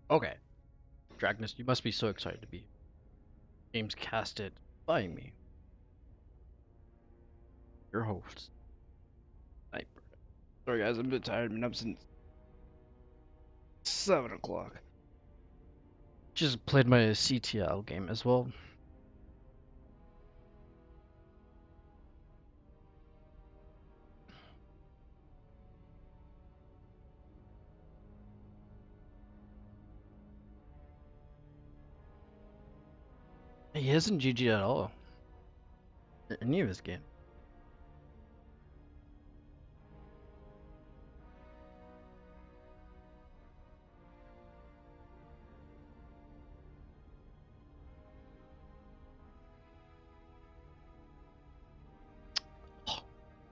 Okay, Dragnus, you must be so excited to be here. Games casted by me, your host, Sniper. Sorry guys, I'm a bit tired. I've been up since 7 o'clock. Just played my CTL game as well. He isn't GG at all in any of his games.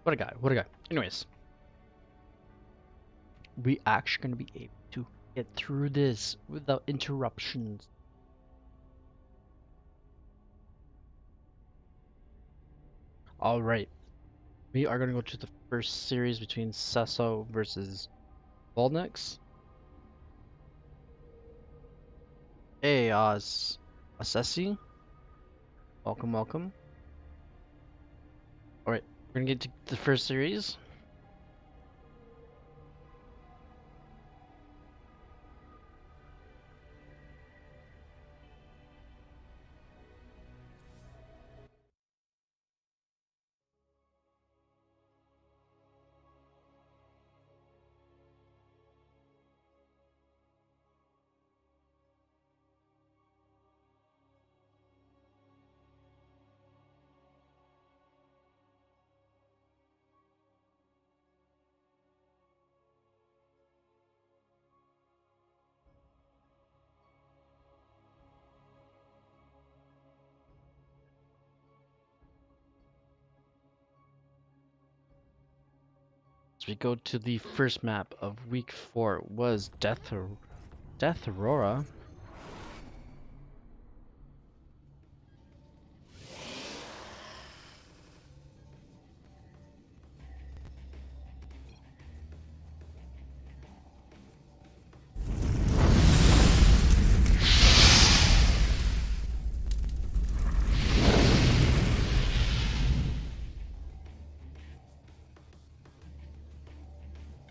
What a guy, what a guy. Anyways, we actually gonna be able to get through this without interruptions. Alright, we are gonna go to the first series between Sesso versus Volnex. Hey, Assessi, welcome, welcome. Alright, we're gonna get to the first series. So we go to the first map of week 4 was Death Aurora.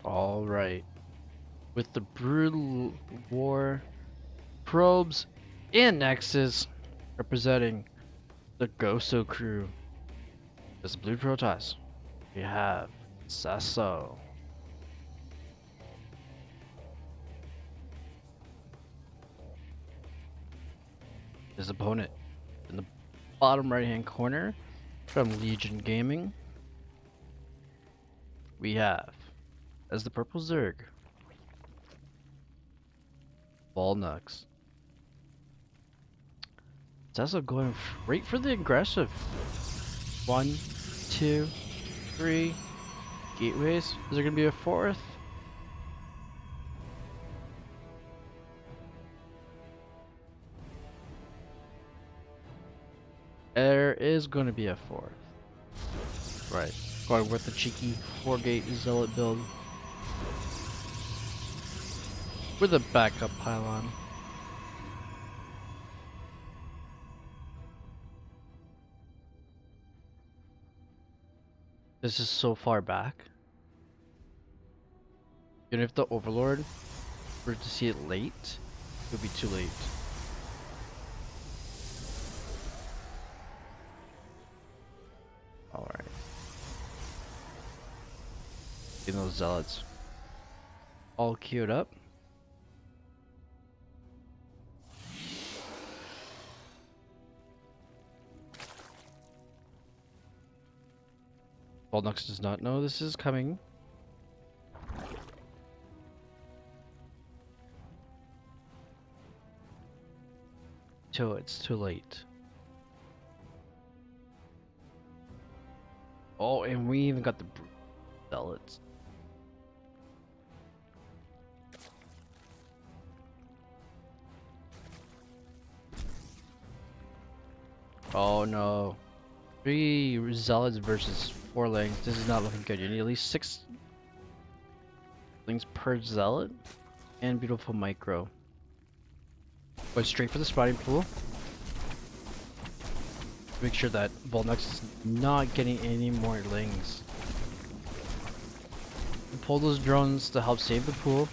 Alright. With the Brutal War Probes and Nexus representing the Goso crew. As Blue Protoss, we have Sasso. His opponent in the bottom right hand corner from Legion Gaming. We have, as the Purple Zerg, Volnux. Sasso going right for the aggressive. 1, 2, 3 gateways. Is there gonna be a fourth? There is going to be a fourth. Right. Going with the cheeky 4-gate zealot build. With a backup pylon. This is so far back. Even if the Overlord were to see it late, it would be too late. Alright. Getting those zealots all queued up. Volnux does not know this is coming. Till it's too late. Oh, and we even got the zealots. Oh no. 3 zealots versus 4 lings. This is not looking good. You need at least 6 lings per zealot. And beautiful micro. Go straight for the spotting pool. Make sure that Volnux is not getting any more lings. Pull those drones to help save the pool.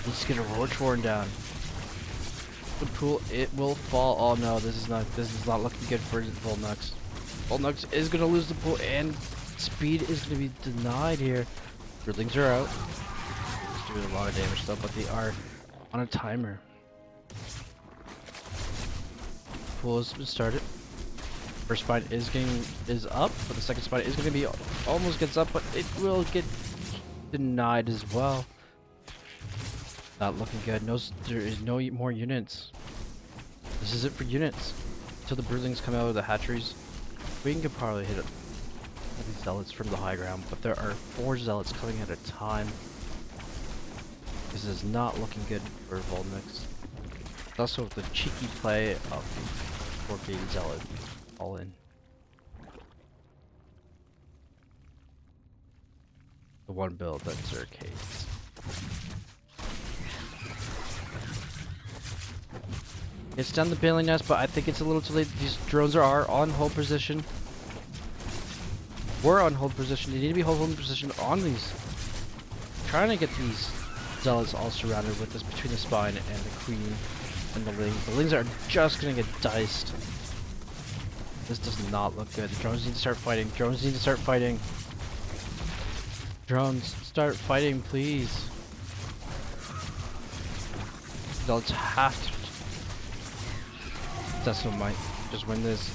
Let's get a Roach Warren down. The pool, it will fall. Oh no, this is not looking good for Volnux. Volnux is gonna lose the pool, and speed is gonna be denied here. Broodlings are out. It's doing a lot of damage though, but they are on a timer. Pool has been started. First spine is up, but the second spine is gonna be almost gets up, but it will get denied as well. Not looking good. No, there is no more units. This is it for units. Until the broodlings come out of the hatcheries, we can probably hit these zealots from the high ground, but there are 4 zealots coming at a time. This is not looking good for Volnix. Also the cheeky play of 4K zealot all in. The one build that's arcades. It's down the bailing nest, but I think it's a little too late. These drones are on hold position. We're on hold position. They need to be holding position on these. Trying to get these zealots all surrounded with this between the spine and the queen and the ling. The lings are just gonna get diced. This does not look good. The drones need to start fighting. Drones need to start fighting. Drones, start fighting, please. Zealots have to. Cecil might just win this.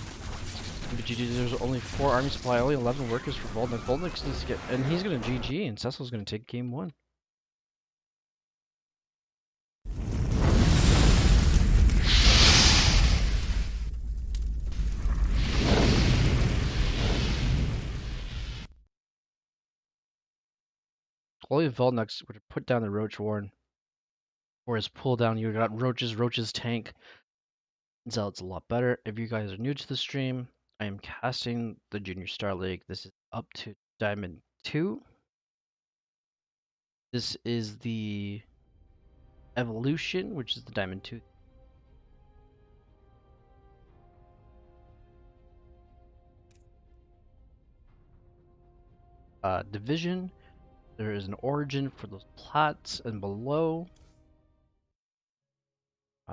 GG, there's only 4 army supply, only 11 workers for Volnix. Volnix needs to get, and he's gonna GG, and Cecil's gonna take game 1. Only if Volnix were to put down the Roach Warren, or his pull down, you got Roach's tank. Zealot's a lot better. If you guys are new to the stream, I am casting the Junior Star League. This is up to Diamond 2. This is the Evolution, which is the Diamond 2. Division. There is an origin for those plats and below.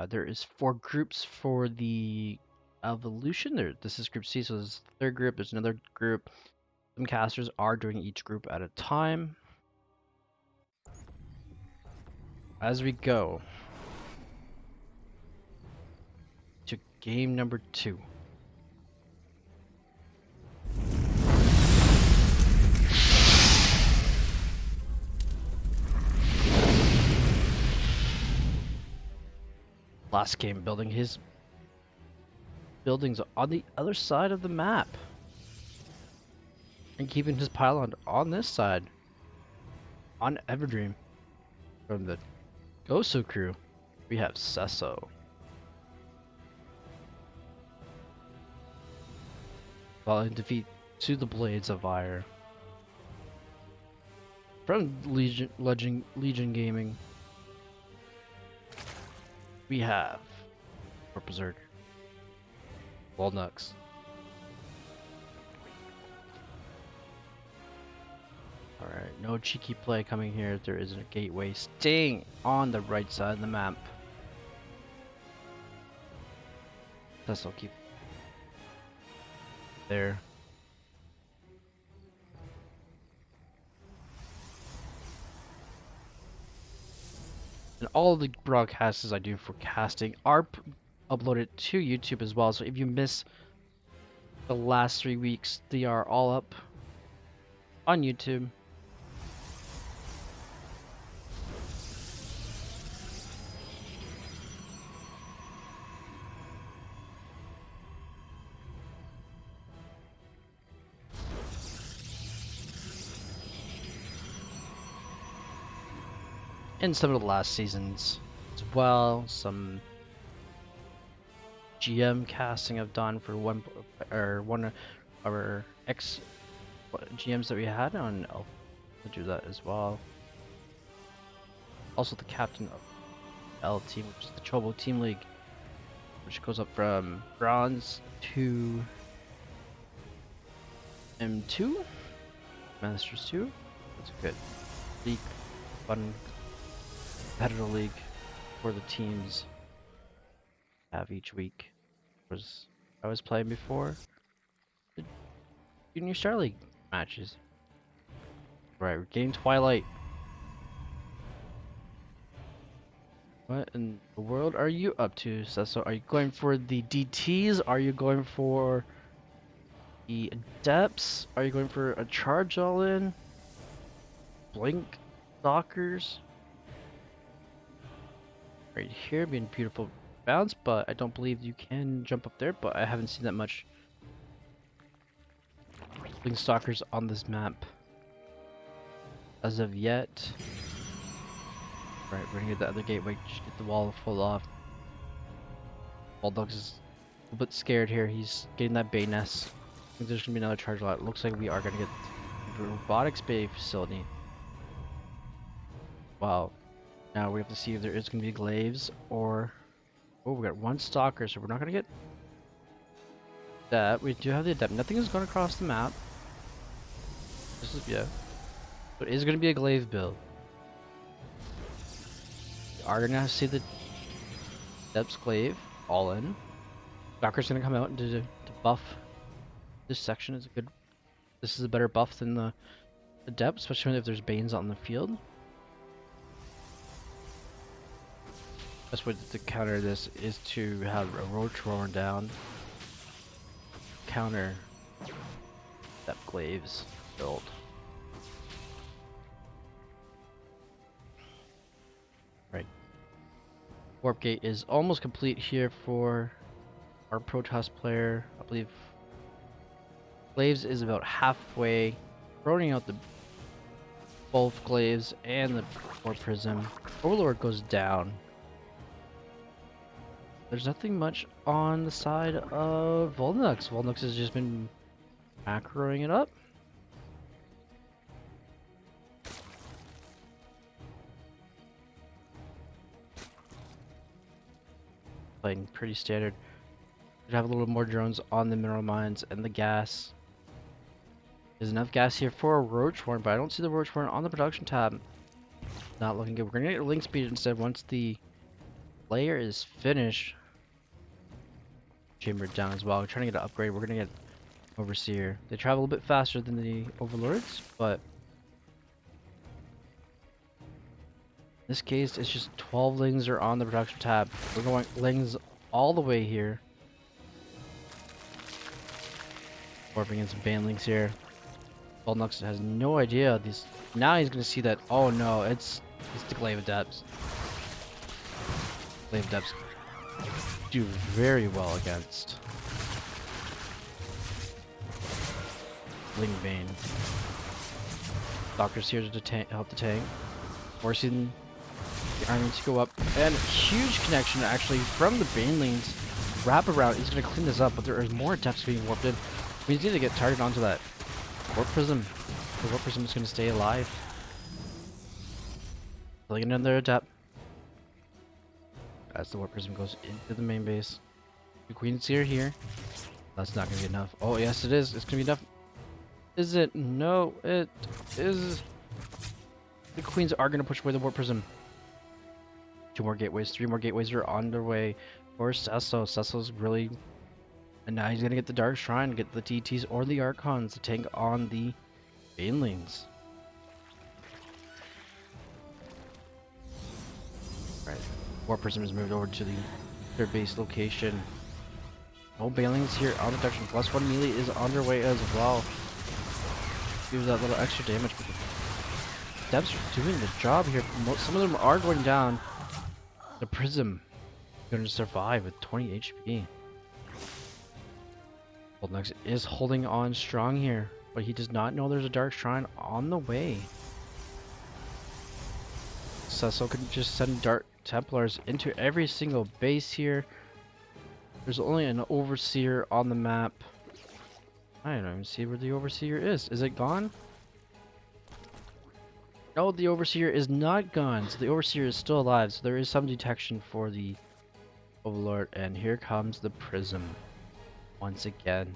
There is 4 groups for the Evolution. This is Group C, so this is the 3rd group. There's another group. Some casters are doing each group at a time. As we go to game number 2. Last game building his buildings on the other side of the map. And keeping his pylon on this side. On Everdream. From the Goso crew, we have Sesso. Following defeat to the Blades of Fire. From Legion Gaming, we have for Berserk, Volnux. Alright, no cheeky play coming here. There is a gateway staying on the right side of the map. This will keep there. And all the broadcasts I do for casting are uploaded to YouTube as well. So if you miss the last 3 weeks, they are all up on YouTube. In some of the last seasons as well, some GM casting I've done for one of our ex GMs that we had on Elf. I'll do that as well. also the captain of L team, which is the Chobo Team League, which goes up from Bronze to M2, Masters 2. That's a good league, fun competitive league for the teams have each week. I was playing before the Junior Star League matches. Right, we're getting Twilight. What in the world are you up to, Cecil? Are you going for the DTs? Are you going for the Adepts? Are you going for a charge all in? Blink Stalkers? Right here, being beautiful bounce, but I don't believe you can jump up there, but I haven't seen that much Blink Stalkers on this map as of yet. Right, we're gonna get the other gateway, just get the wall full off. Bulldogs is a little bit scared here. He's getting that Bay Nest. I think there's gonna be another charge lot. It looks like we are gonna get the Robotics Bay facility. Wow. Now we have to see if there is gonna be glaives or... Oh, we got one stalker, so we're not gonna get that. We do have the adept. Nothing is going across the map. This is, yeah. But it is gonna be a glaive build. We are gonna see the Adept's glaive all in. Stalker's gonna come out and to buff. This section is a good. This is a better buff than the Adept, especially if there's Banes on the field. Best way to counter this is to have a Roach Roar down. Counter Adept glaives build. Right. Warp Gate is almost complete here for our Protoss player. I believe Glaives is about halfway, throwing out the both Glaives and the Warp Prism. Overlord goes down. There's nothing much on the side of Volnux. Volnux has just been macroing it up. Playing pretty standard. Could have a little more drones on the mineral mines and the gas. There's enough gas here for a Roach Horn, but I don't see the Roach Horn on the production tab. Not looking good. We're gonna get link speed instead once the layer is finished. Chamber down as well. We're trying to get an upgrade. We're gonna get Overseer. They travel a bit faster than the Overlords, but in this case, it's just 12 lings are on the production tab. We're going lings all the way here. Warping in some banlings here. Volnux has no idea. Now he's gonna see that. Oh no, it's the Glaive Adepts. Glaive Adepts do very well against Ling Bane. Doctor's here to help the tank, forcing the army to go up. And huge connection actually from the banelings. Wrap around. He's gonna clean this up, but there is more Adepts being warped in. We need to get targeted onto that Warp Prism. The Warp Prism is gonna stay alive. Killing another Adept. As the Warp Prism goes into the main base. The Queen's here. That's not gonna be enough. Oh yes it is. It's gonna be enough. Is it? No, it is. The Queens are gonna push away the Warp Prism. 2 more gateways, 3 more gateways are on their way for Cecil. Cecil's really... And now he's gonna get the Dark Shrine, get the TTs or the Archons to tank on the Banelings. Right. Warp Prism is moved over to their base location. No Banelings here on the Dark Shrine. +1 melee is on their way as well. Gives that little extra damage, but the Depths are doing the job here. Some of them are going down. The Prism is going to survive with 20 HP. Volnux is holding on strong here, but he does not know there's a Dark Shrine on the way. Cecil can just send Dark Templars into every single base here. There's only an Overseer on the map. I don't even see where the Overseer is. Is it gone? Oh, the Overseer is not gone. So the Overseer is still alive. So there is some detection for the Overlord. And here comes the Prism once again.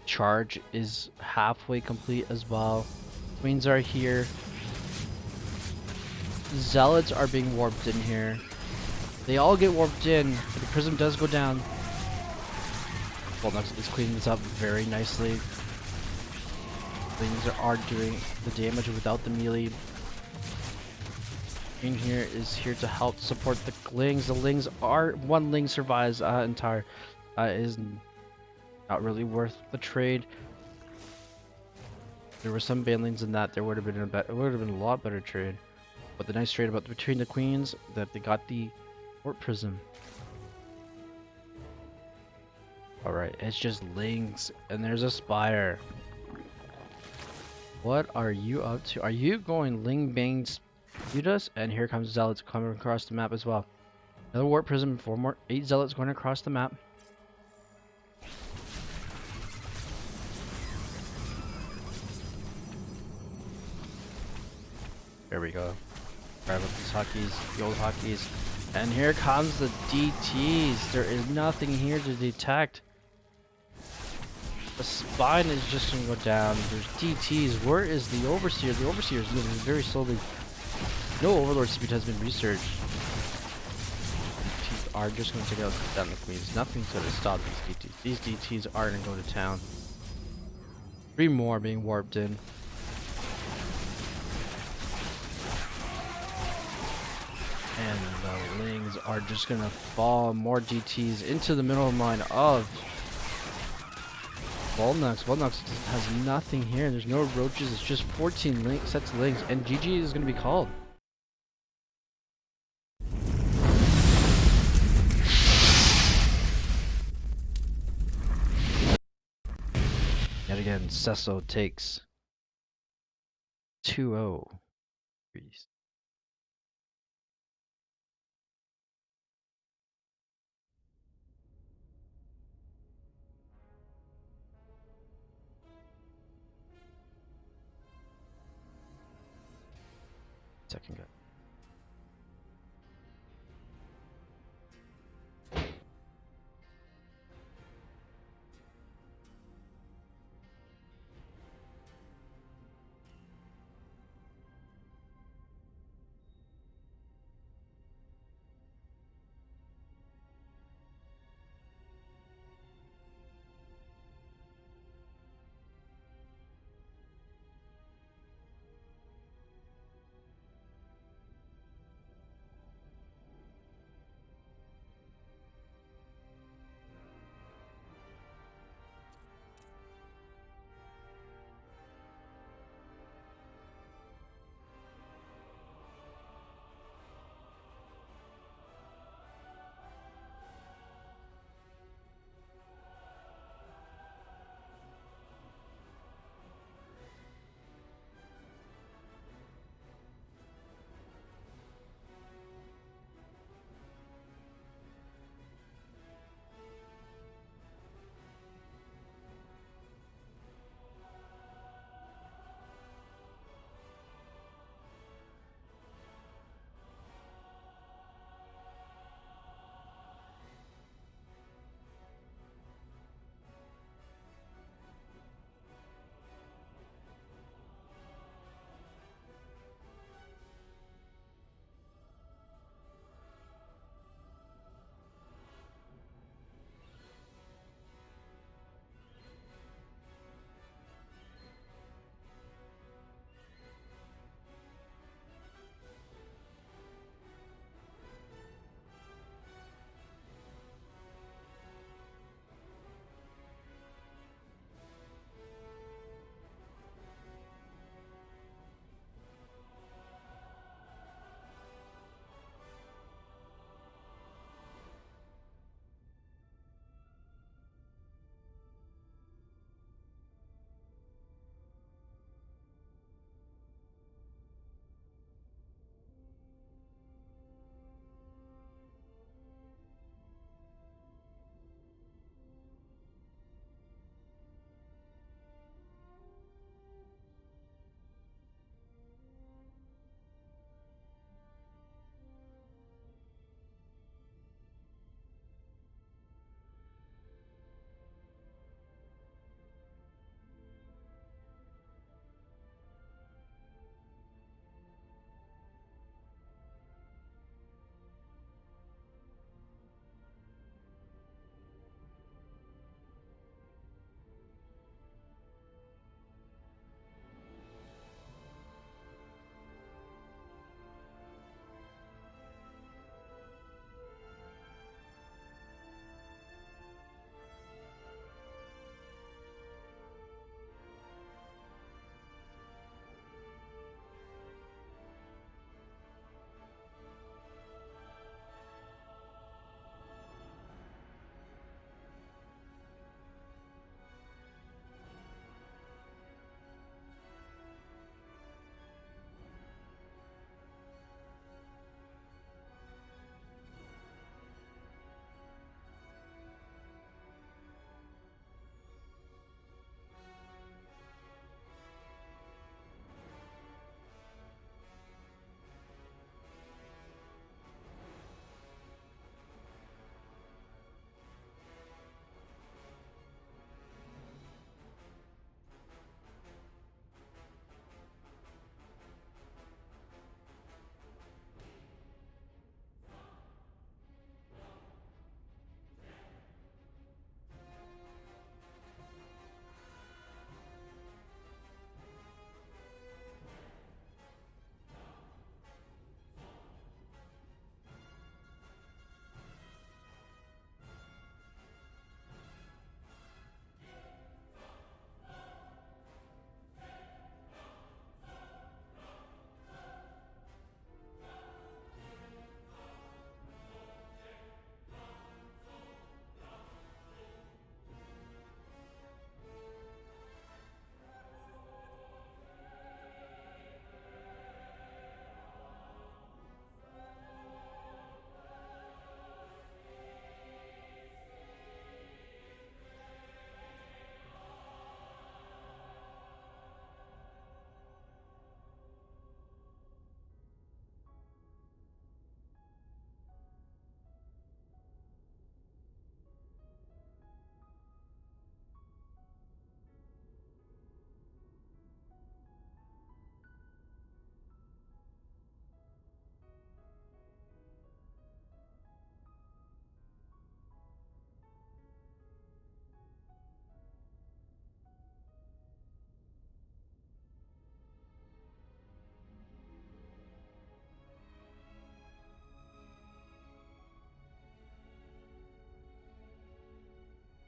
Charge is halfway complete as well. Queens are here. Zealots are being warped in here. They all get warped in, but the Prism does go down. Volnux is cleaning this up very nicely. Lings are doing the damage without the melee. Green here is here to help support the Lings. The Lings are... One Ling survives entire. Is not really worth the trade. There were some banelings in that. There would have been it would have been a lot better trade. But the nice trade about between the queens that they got the Warp Prism. Alright, it's just Lings and there's a Spire. What are you up to? Are you going Ling Bang Speed us? And here comes Zealots coming across the map as well. Another Warp Prism, 8 Zealots going across the map. There we go. Grab up these hockeys, the old hockeys. And here comes the DTs. There is nothing here to detect. The spine is just gonna go down. There's DTs. Where is the Overseer? The Overseer is moving very slowly. No Overlord speed has been researched. DTs are just gonna take out down the queens. Nothing's gonna stop these DTs. These DTs are gonna go to town. 3 more being warped in. And the Lings are just gonna fall. More DTs into the middle line of Volnux. Volnux has nothing here. There's no roaches. It's just 14 sets of Lings. And GG is gonna be called. Yet again, Cecil takes 2-0. Second guy.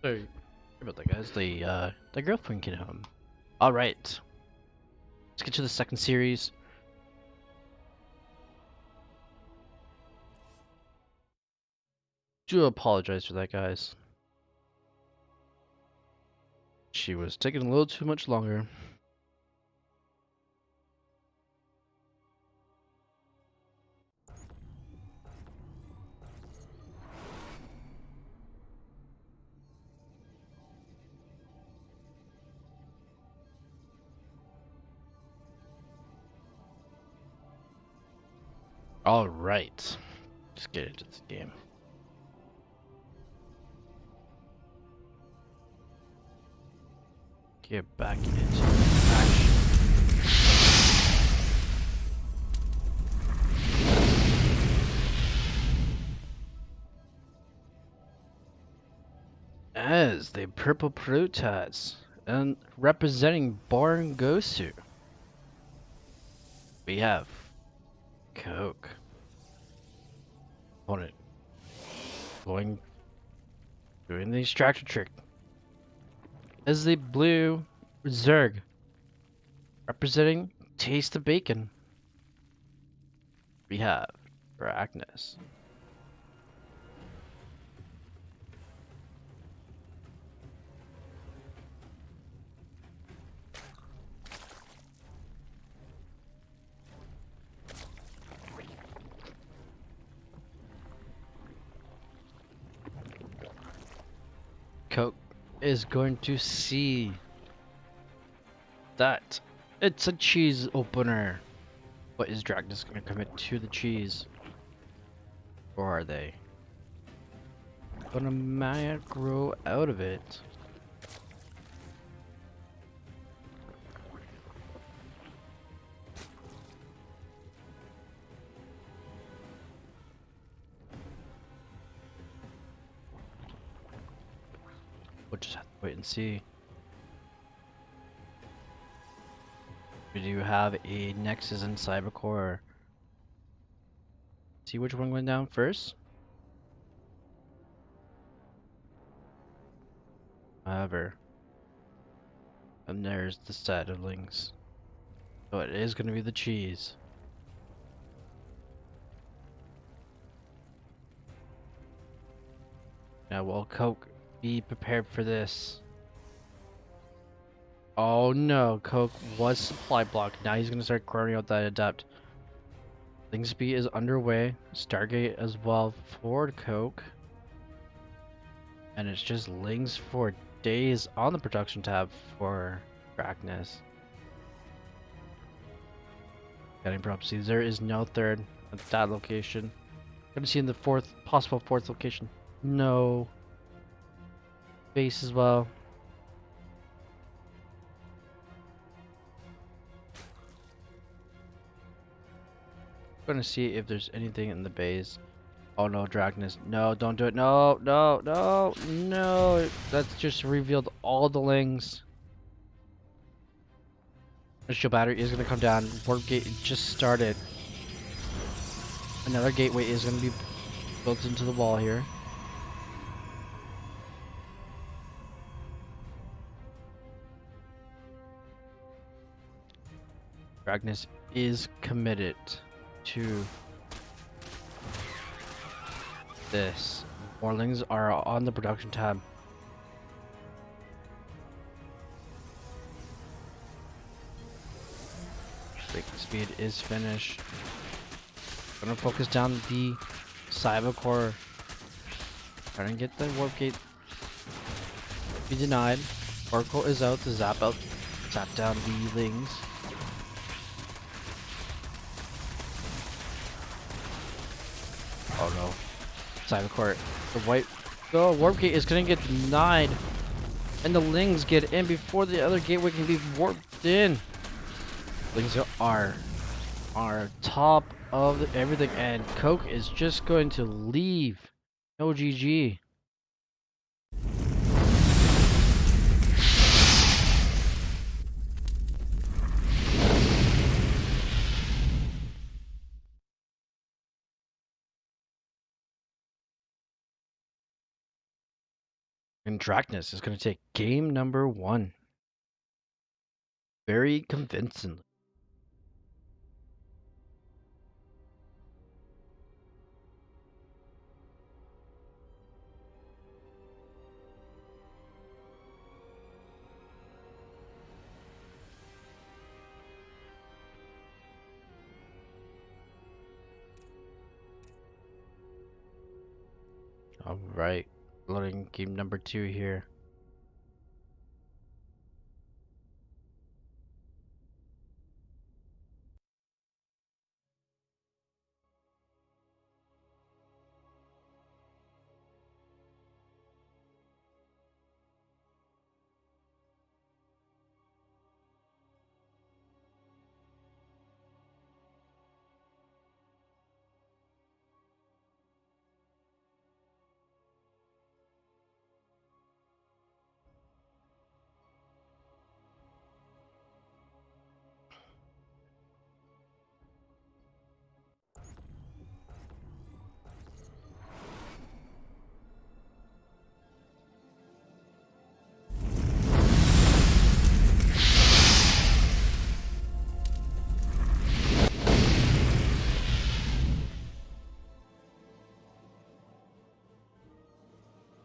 Sorry about that, guys. The girlfriend came home. All right, let's get to the second series. Do apologize for that, guys. She was taking a little too much longer. All right, let's get into this game. Get back into action. As the purple protest and representing Born Gosu, we have Coke. Opponent doing the extractor trick. As the blue Zerg representing Taste of Bacon, we have Arachnus. Coke is going to see that it's a cheese opener. But is Dracnus going to commit to the cheese? Or are they gonna macro out of it? We'll just have to wait and see. We do have a Nexus and Cybercore. See which one went down first? However, and there's the set of links. So it is going to be the cheese. Now will Coke be prepared for this? Oh no, Coke was supply blocked. Now he's going to start clearing out that adept. Link speed is underway. Stargate as well for Coke. And it's just links for days on the production tab for Arachnus. Getting prophecies. There is no third at that location. Haven't seen the possible fourth location. No. Base as well. Gonna see if there's anything in the base. Oh no, Dracnus. No, don't do it. No, no, no, no. That's just revealed all the links. Initial battery is gonna come down. Warp gate just started. Another gateway is gonna be built into the wall here. Dracnus is committed to this. Warlings are on the production tab. Break speed is finished. Gonna focus down the Cybercore. Trying to get the warp gate. Be denied. Oracle is out to zap down the lings. Oh no. Cybercore. The warp gate is gonna get denied. And the lings get in before the other gateway can be warped in. Lings are top of everything, and Coke is just going to leave. No GG. And Dracnus is going to take game number 1. Very convincingly. Alright, loading game number 2 here.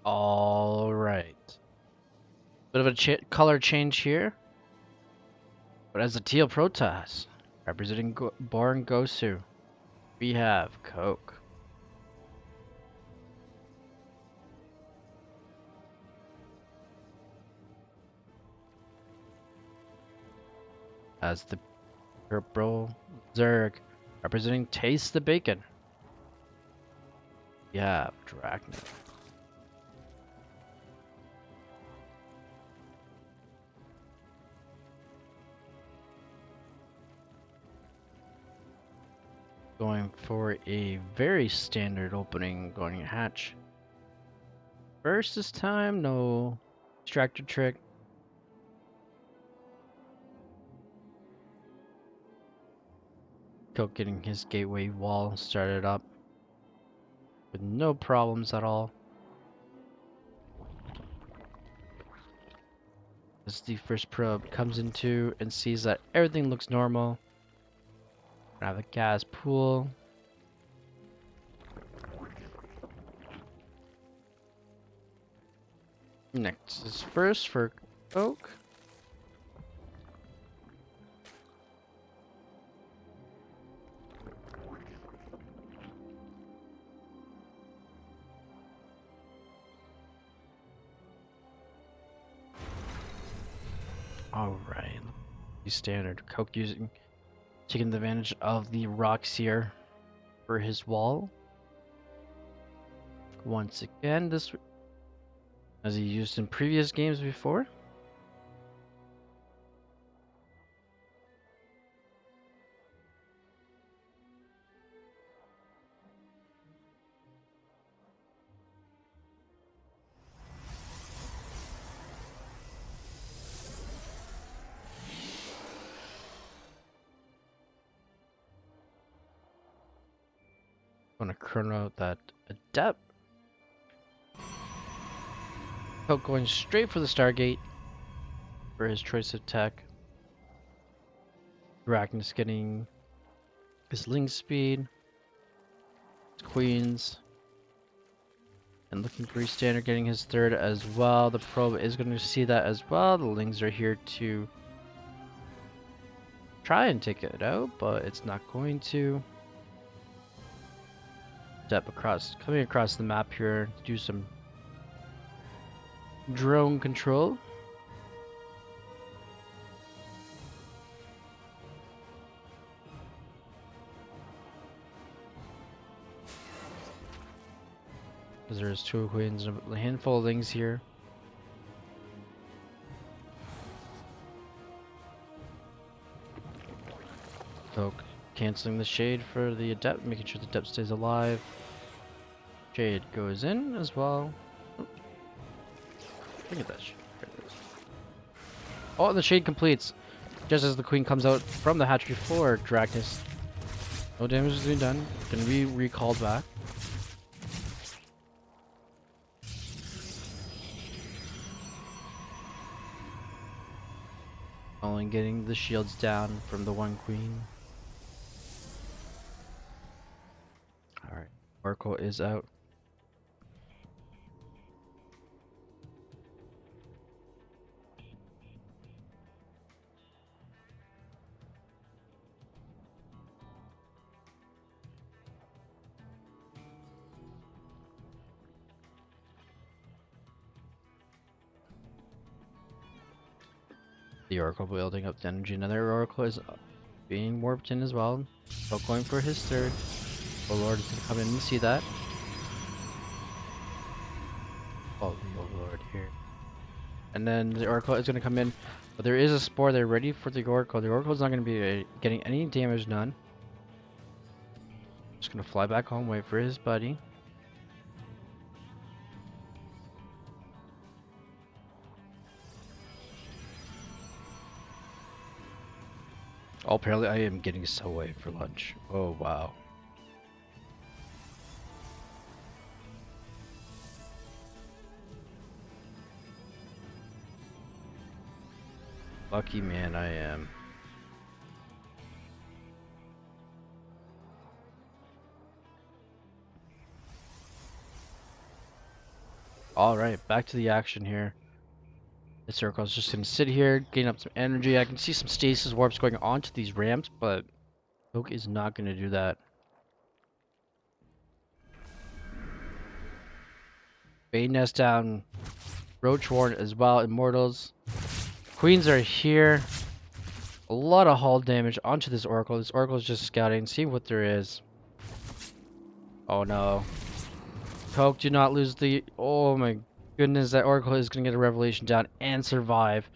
Alright. Bit of a color change here. But as the teal Protoss, representing Born Gosu, we have Coke. As the purple Zerg, representing Taste the Bacon, we have Dracna. Going for a very standard opening, going hatch. First this time, no extractor trick. Coke getting his gateway wall started up with no problems at all. As the first probe comes into and sees that everything looks normal. I have a gas pool. Next is first for Coke. Alright. Standard. Coke taking advantage of the rocks here for his wall. Once again, this as he used in previous games before. Gonna chrono that adept. Coke going straight for the Stargate for his choice of tech. Arachnus getting his link speed, his queens, and looking for his standard getting his third as well. The probe is going to see that as well. The lings are here to try and take it out, but it's not going to. Step across, coming across the map here to do some drone control. There's 2 queens and a handful of things here. So canceling the shade for the adept, making sure the adept stays alive. Shade goes in as well. Look at that shade. Oh, and the shade completes just as the queen comes out from the hatchery for Dracnus. No damage is being done. Can be recalled back. Only getting the shields down from the one queen. Alright, Oracle is out. The Oracle building up the energy. Another Oracle is being warped in as well. So going for his third. Overlord is going to come in and see that. Oh, the Overlord here. And then the Oracle is going to come in. But there is a Spore there ready for the Oracle. The Oracle is not going to be getting any damage done. Just going to fly back home, wait for his buddy. Oh, apparently I am getting so away for lunch. Oh, wow. Lucky man I am. Alright, back to the action here. The circle is just going to sit here, gain up some energy. I can see some stasis warps going onto these ramps, but Oak is not going to do that. Bane Nest down, Roach Warren as well, Immortals. Queens are here. A lot of hull damage onto this Oracle. This Oracle is just scouting, seeing what there is. Oh no. Coke, do not lose the... Oh my goodness, that Oracle is going to get a Revelation down and survive.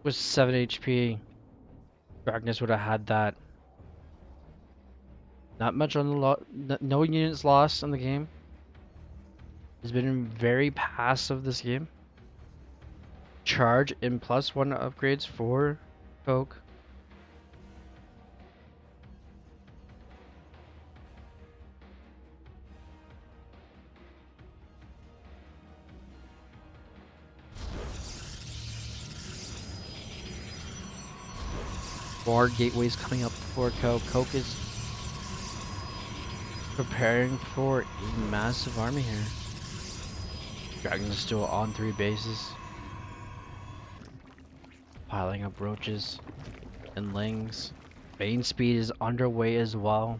With 7 HP. Darkness would have had that. Not much on the no units lost on the game. Has been very passive this game. Charge and +1 upgrades for Coke. More gateways coming up for Coke. Coke is preparing for a massive army here. Dragon is still on 3 bases. Piling up roaches and lings. Bane speed is underway as well.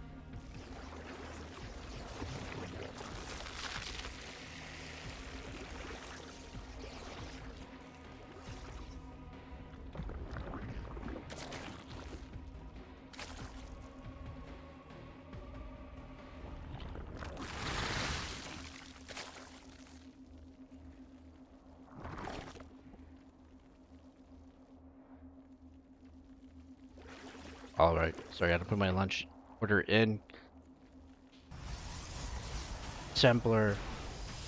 Alright, sorry, I had to put my lunch order in. Templar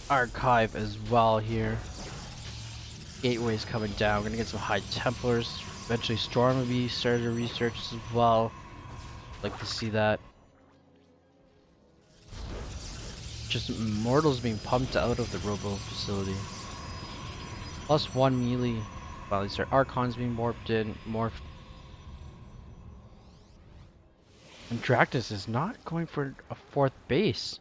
Archive as well here. Gateways coming down. We're gonna get some High Templars. Eventually Storm will be started research as well. Like to see that. Just Immortals being pumped out of the Robo facility. +1 melee. Finally start. Archons being morphed in. Morphed. And Dractus is not going for a 4th base.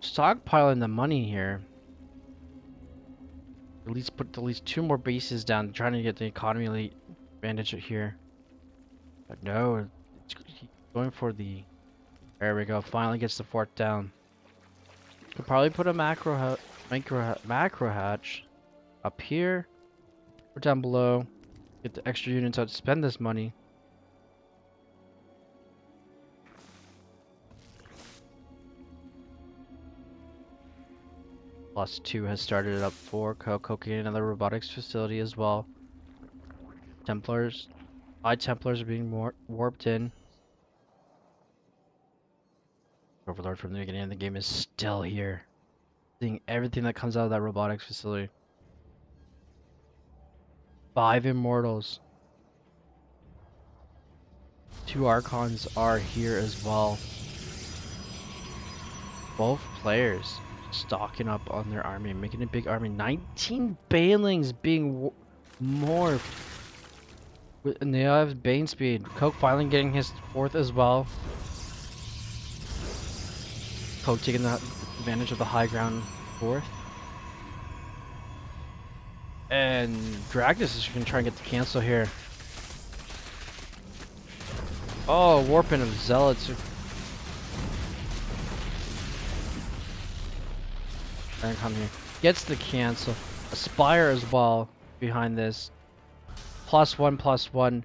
Stockpiling the money here. At least put 2 more bases down, trying to get the economy advantage here. But no, it's going for the... There we go, finally gets the fort down. Could probably put a macro hatch up here or down below. Get the extra units out to spend this money. +2 has started up for Coke and another robotics facility as well. Templars, High Templars are being warped in. Overlord from the beginning of the game is still here. Seeing everything that comes out of that robotics facility. 5 Immortals. 2 Archons are here as well. Both players stocking up on their army, making a big army. 19 Banelings being morphed. And they have Bane speed. Coke finally getting his 4th as well. Coke taking the advantage of the high ground 4th. And Dragnis is going to try and get the cancel here. Oh, Warping of Zealots. And come here. Gets the cancel. Aspire as well behind this. +1/+1.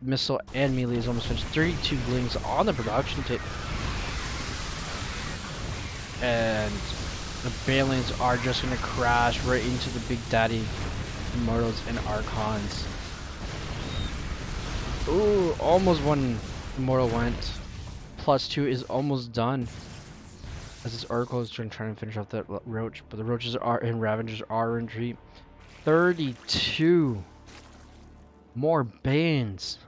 Missile and melee is almost finished. 32 blings on the production tape. And the Banelings are just going to crash right into the Big Daddy Immortals and Archons. Ooh, almost one Immortal went. +2 is almost done. As this Oracle is trying to finish off that Roach, but the Roaches are and Ravengers are in retreat. 32 more Banes.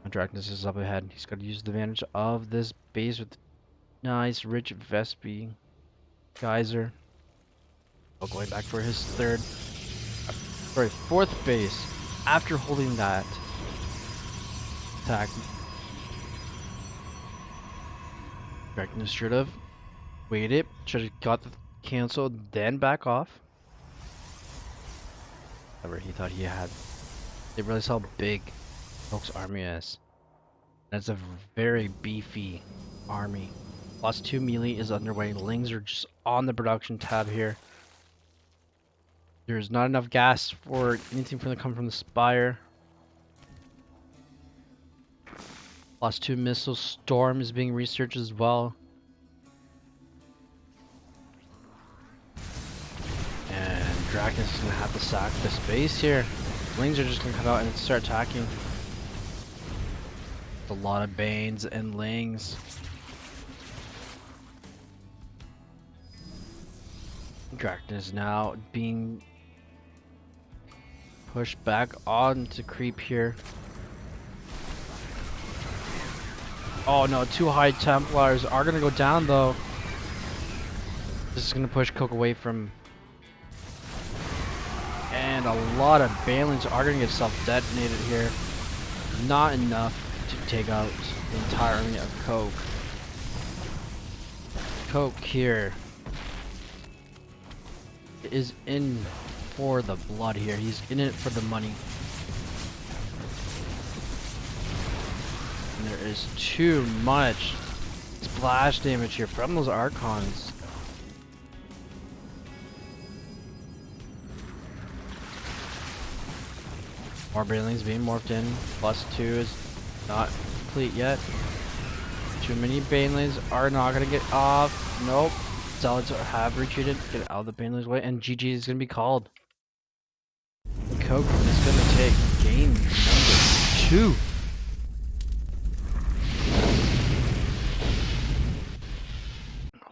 Dracnus is up ahead. He's got to use the advantage of this base with nice rich Vespi Geyser. Oh, going back for his 4th base after holding that attack. Dracnus should have waited, should have got the cancel, then back off. However, he thought he had. They realized how big Coke's army is. That's a very beefy army. +2 melee is underway. Lings are just on the production tab here. There's not enough gas for anything to come from the Spire. +2 missile storm is being researched as well. And Dracnus is gonna have to sack the space here. Lings are just gonna come out and start attacking. A lot of Banes and Lings. Dracnus now being pushed back on to creep here. Oh no, 2 High Templars are gonna go down though. This is gonna push Coke away from. And a lot of Banelings are gonna get self-detonated here. Not enough to take out the entire army of Coke. Coke here is in for the blood here. He's in it for the money. And there is too much splash damage here from those Archons. More Banelings being morphed in. +2 is not complete yet. Too many Banelings are not gonna get off. Nope. Zealots have retreated. Get out of the Banelings way, and GG is gonna be called. Coke is gonna take game number 2.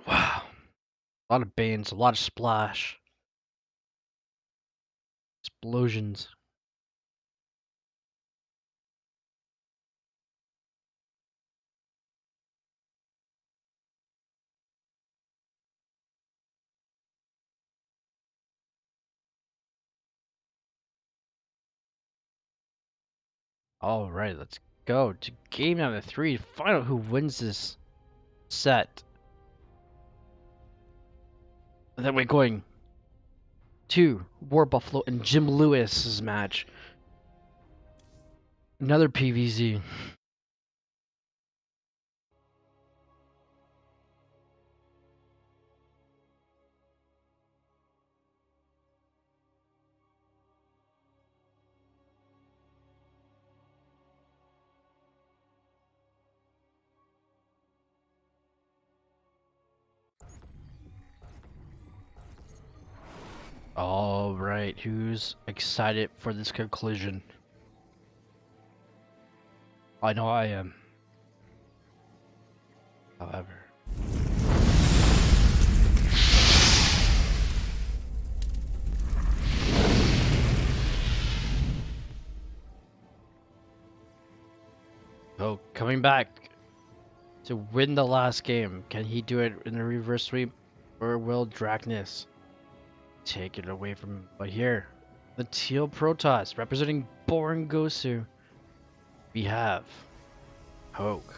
Wow. A lot of Banes, a lot of splash. Explosions. Alright, let's go to game number 3 to find out who wins this set. And then we're going to War Buffalo and Jim Lewis's match. Another PVZ. Alright, who's excited for this conclusion? I know I am. However. Oh, coming back to win the last game. Can he do it in a reverse sweep? Or will Dracnus take it away from him. But here, the Teal Protoss representing Gosu. We have Poke.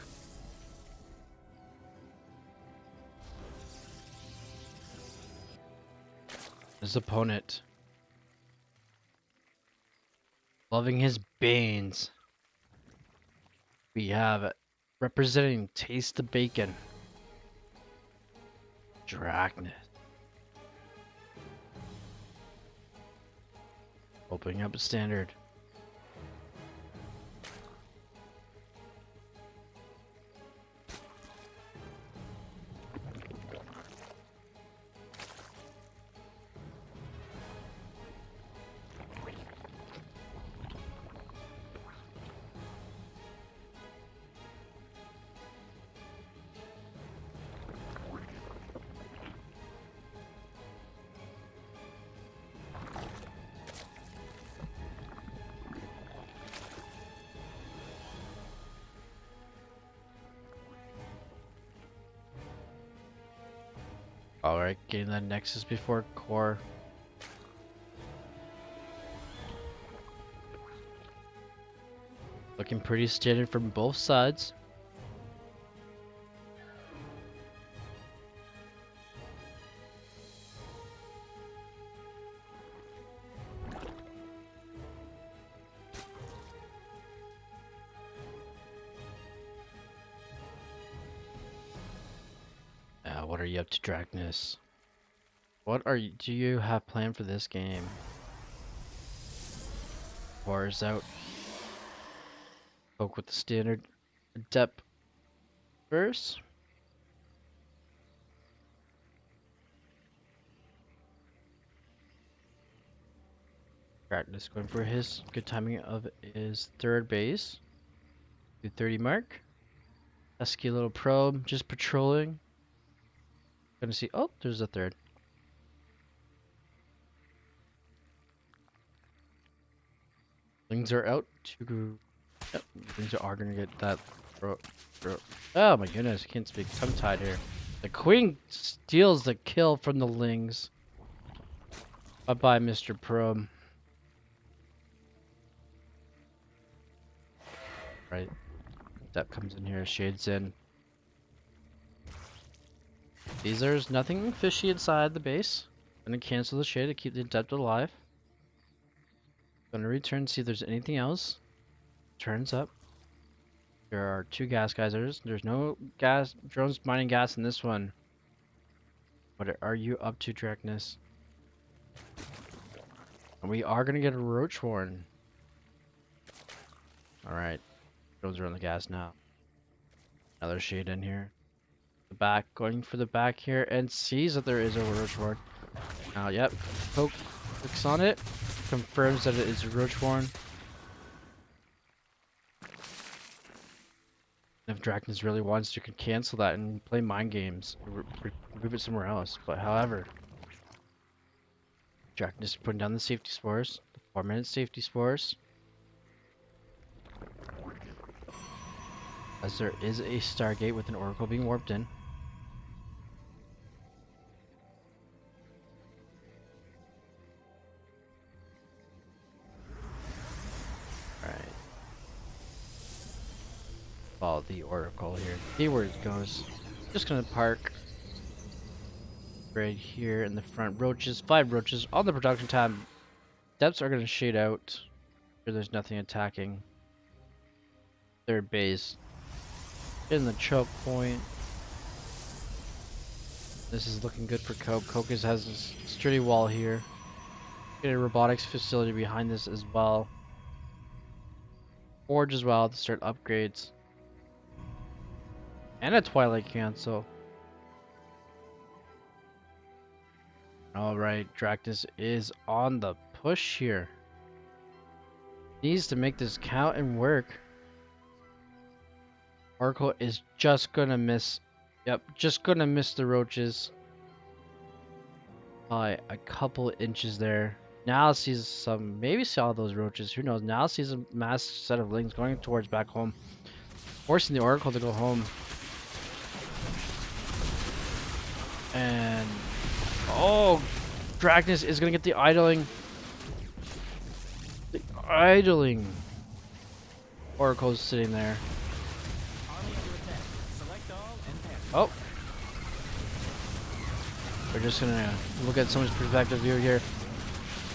His opponent. Loving his Banes. We have representing Taste the Bacon. Dragnet. Opening up a standard. Alright, getting that Nexus before core. Looking pretty standard from both sides. What are you up to, Dragnus? Do you have planned for this game? Wars out. Poke with the standard depth first. Dragnus going for his good timing of his third base. 230 mark. Pesky little probe, just patrolling. Gonna see. Oh, there's a third. Lings are out to. Yep, lings are gonna get that. Oh my goodness, I can't speak. Tongue tied here. The queen steals the kill from the lings. Bye bye, Mr. Probe. Right. That comes in here, shades in. There's nothing fishy inside the base. Gonna cancel the shade to keep the adept alive. Gonna return, see if there's anything else. Turns up. There are 2 gas geysers. There's no gas drones mining gas in this one. What are you up to, Dragnus? And we are gonna get a roach warren. Alright. Drones are on the gas now. Another shade in here. The back, going for the back here, and sees that there is a roach warren. Now, yep. Poke clicks on it. Confirms that it is a roach warren. If Dragnus really wants, you could cancel that and play mind games. Move it somewhere else. But however, Dragnus putting down the safety spores. The 4-minute safety spores. As there is a Stargate with an Oracle being warped in. Alright. Follow the Oracle here. See where it goes. Just gonna park right here in the front. Roaches, 5 roaches on the production tab. Depths are gonna shade out. Sure, there's nothing attacking. Third base. In the choke point. This is looking good for Coke. Coke has a sturdy wall here. Get a robotics facility behind this as well. Forge as well to start upgrades. And a Twilight Cancel. Alright, Dragnus is on the push here. Needs to make this count and work. Oracle is just gonna miss. Yep, just gonna miss the roaches by a couple inches there. Now sees some, maybe saw those roaches. Who knows? Now sees a mass set of lings going towards back home, forcing the Oracle to go home. And oh, Dragnus is gonna get the idling. The idling. Oracle's sitting there. Oh. We're just gonna look at someone's perspective view here.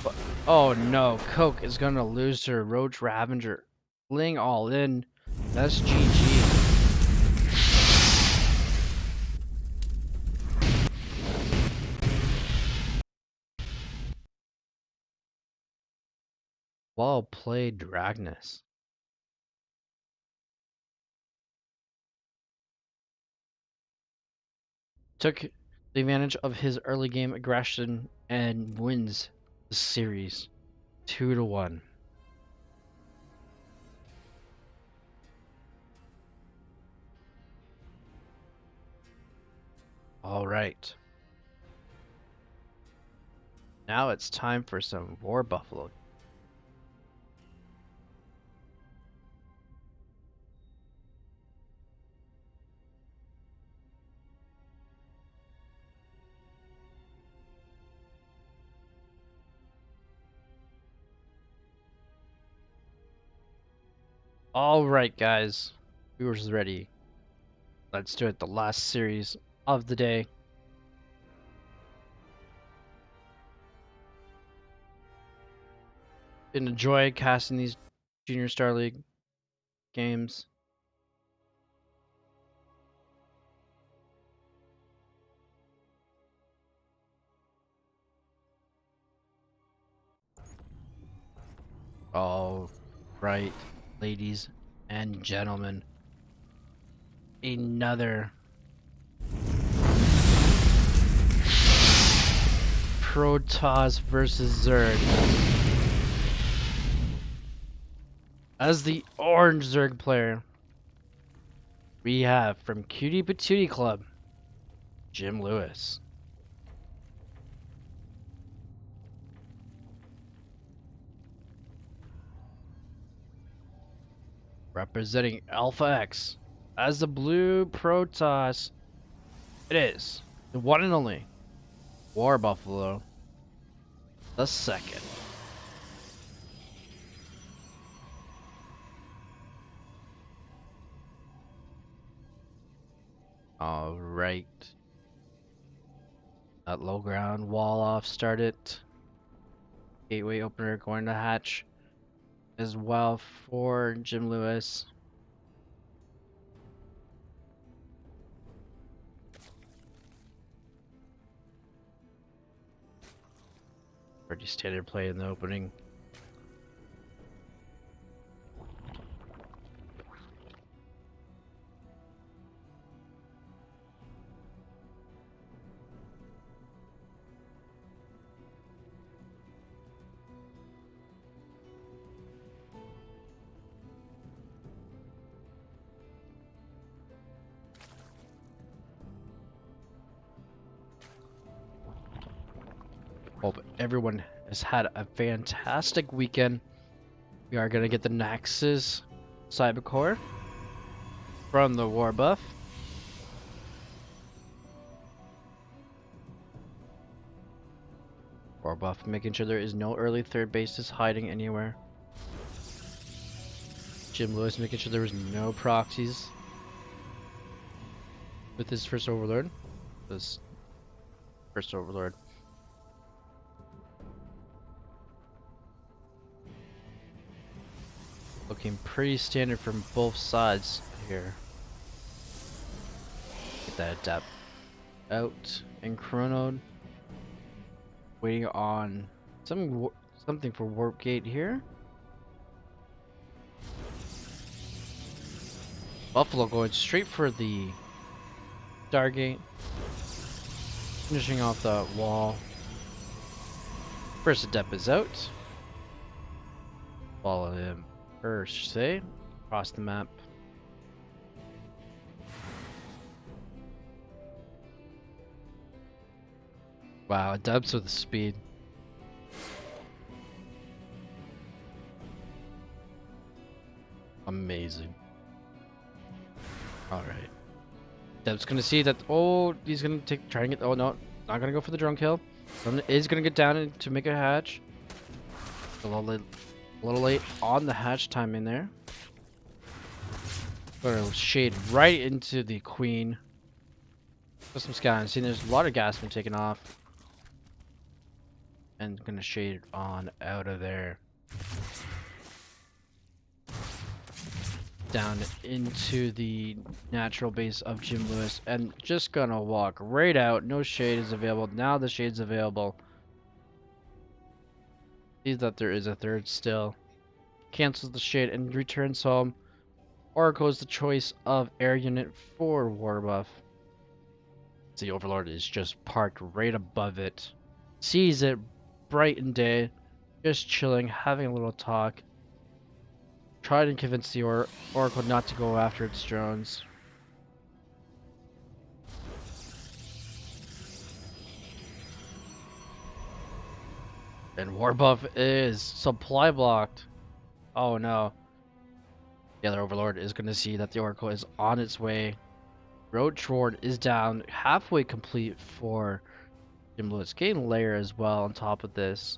But, oh no, Coke is gonna lose to Roach Ravager. Fling all in. That's GG. Well played, Dragnus. Took the advantage of his early game aggression and wins the series 2-1. All right. Now it's time for some War Buffalo. All right, guys. Viewers ready. Let's do it. The last series of the day. Been a joy casting these Junior Star League games. All right, ladies and gentlemen. Another Protoss versus Zerg. As the orange Zerg player, we have from Cutie Patootie Club, Jim Lewis. Representing Alpha X as the blue Protoss, it is the one and only War Buffalo the second. All right. That low ground wall off started. Gateway opener going to hatch as well for Jim Lewis. Pretty standard play in the opening. Hope everyone has had a fantastic weekend. We are going to get the Naxxus Cybercore from the War Buff. War Buff making sure there is no early third bases hiding anywhere. Jim Lewis making sure there was no proxies with his first Overlord. This first Overlord. Looking pretty standard from both sides here. Get that adapt out and chronoed. Waiting on something for Warp Gate here. Buffalo going straight for the Stargate. Finishing off the wall. First adept is out. Follow him first, say, across the map. Wow, adepts with speed. Amazing. All right. Deb's gonna see that. Oh, he's gonna try and get. Oh no, not gonna go for the drone kill. Someone is gonna get down to make a hatch. A little late on the hatch timing there. Gonna shade right into the queen. Put some scouting. See, there's a lot of gas been taken off. And gonna shade on out of there. Down into the natural base of Jim Lewis. And just gonna walk right out. No shade is available. Now the shade's available. Sees that there is a third still. Cancels the shade and returns home. Oracle is the choice of air unit for Warbuff. The Overlord is just parked right above it. Sees it bright and day. Just chilling, having a little talk. Try to convince the Oracle not to go after its drones. And Warbuff is supply blocked. Oh no. The other Overlord is going to see that the Oracle is on its way. Roach Ward is down, halfway complete for Jim Lewis. Getting layer as well on top of this.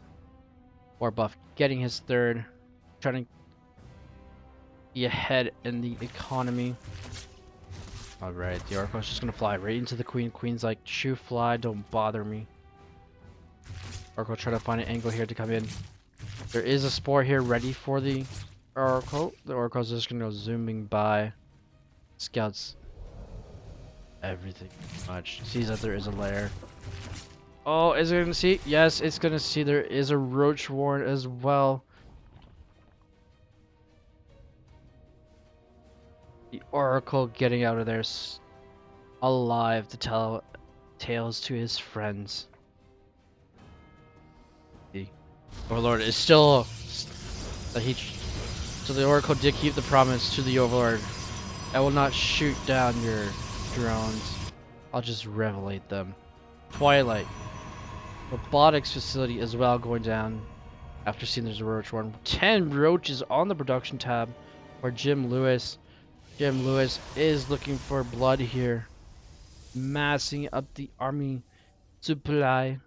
Warbuff getting his third. Trying to be ahead in the economy. Alright, the Oracle's just gonna fly right into the Queen. Queen's like, shoo fly, don't bother me. Oracle trying to find an angle here to come in. There is a spore here ready for the Oracle. The Oracle's just gonna go zooming by. Scouts everything much. Sees that there is a lair. Oh, is it gonna see? Yes, it's gonna see there is a roach warren as well. The Oracle getting out of there alive to tell tales to his friends. The Overlord is still so the Oracle did keep the promise to the Overlord. I will not shoot down your drones. I'll just revelate them. Twilight. Robotics facility as well going down after seeing there's a roach one. 10 roaches on the production tab for Jim Lewis. Jim Lewis is looking for blood here. Massing up the army supply.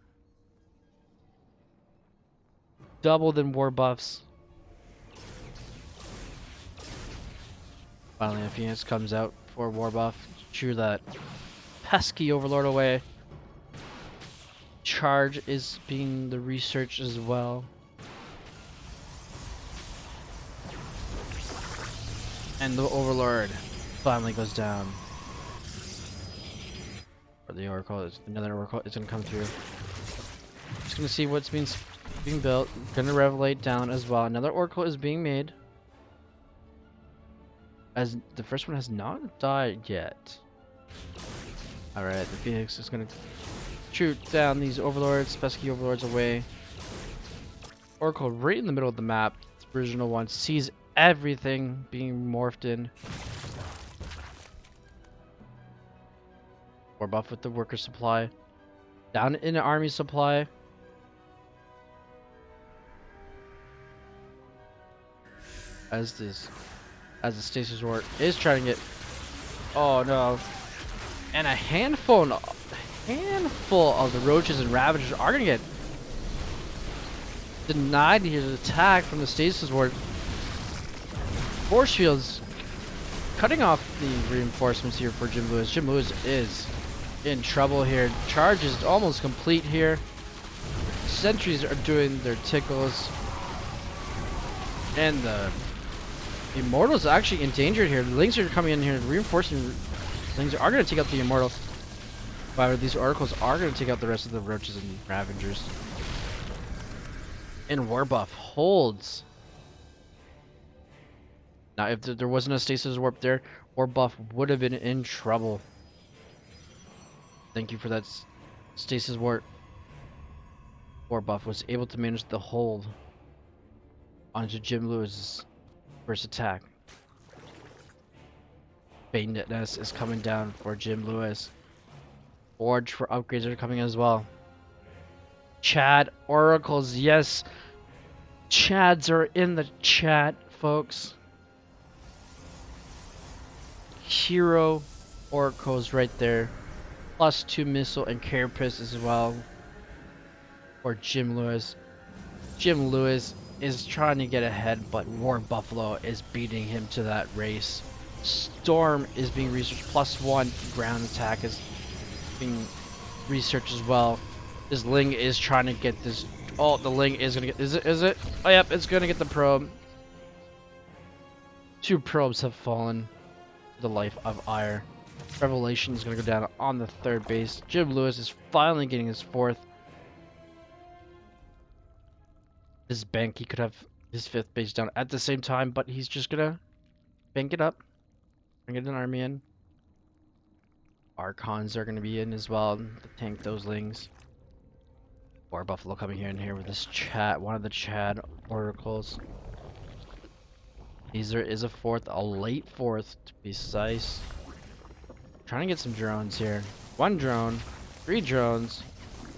Double than war buffs. Finally a Phoenix comes out for war buff. Cheer that pesky Overlord away. Charge is being the research as well. And the Overlord finally goes down. Or the Oracle is another Oracle is gonna come through. Just gonna see what's being built. Gonna revelate down as well. Another Oracle is being made. As the first one has not died yet. Alright, the Phoenix is gonna shoot down these Overlords, pesky Overlords away. Oracle right in the middle of the map. The original one sees everything being morphed in. War buff with the worker supply. Down in the army supply. As the stasis ward is trying to get. Oh no. And a handful of the roaches and ravagers are gonna get denied his attack from the stasis ward. Force fields cutting off the reinforcements here for Jim Lewis. Jim Lewis is in trouble here. Charge is almost complete here. Sentries are doing their tickles. And the Immortals are actually endangered here. The Lings are coming in here, reinforcing. Lings are going to take out the Immortal. However, these Oracles are going to take out the rest of the Roaches and Ravengers. And Warbuff holds. Now, if there wasn't a Stasis Warp there, Warbuff would have been in trouble. Thank you for that Stasis Warp. Warbuff was able to manage the hold onto Jim Lewis's first attack. Banditness is coming down for Jim Lewis. Forge for upgrades are coming as well. Chad Oracles, yes. Chads are in the chat, folks. Hero Oracles right there. +2 missile and carapace as well. or Jim Lewis. Jim Lewis is trying to get ahead, but War Buffalo is beating him to that race. Storm is being researched. +1 ground attack is being researched as well. This Ling is trying to get this. Oh, the Ling is gonna get. Is it? Oh, yep, it's gonna get the probe. 2 probes have fallen to the life of Ire. Revelation is gonna go down on the 3rd base. Jim Lewis is finally getting his 4th. His bank, he could have his 5th base down at the same time, but he's just gonna bank it up. Bring an army in. Archons are gonna be in as well to tank those Lings. War Buffalo coming here and here with this chat, one of the Chad oracles. There is a 4th, a late 4th to be precise. Trying to get some drones here. 1 drone, 3 drones.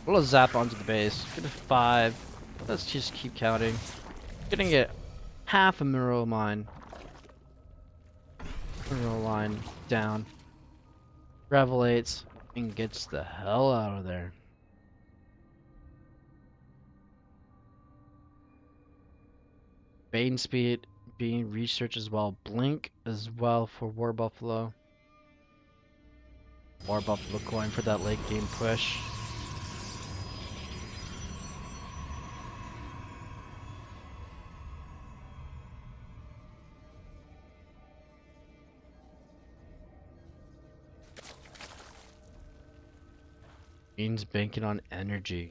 A little zap onto the base. Get to 5. Let's just keep counting. Gonna get half a mineral mine. Mineral line down. Revelates and gets the hell out of there. Bane speed being researched as well. Blink as well for War Buffalo. War Buffalo going for that late game push. Bane's banking on energy.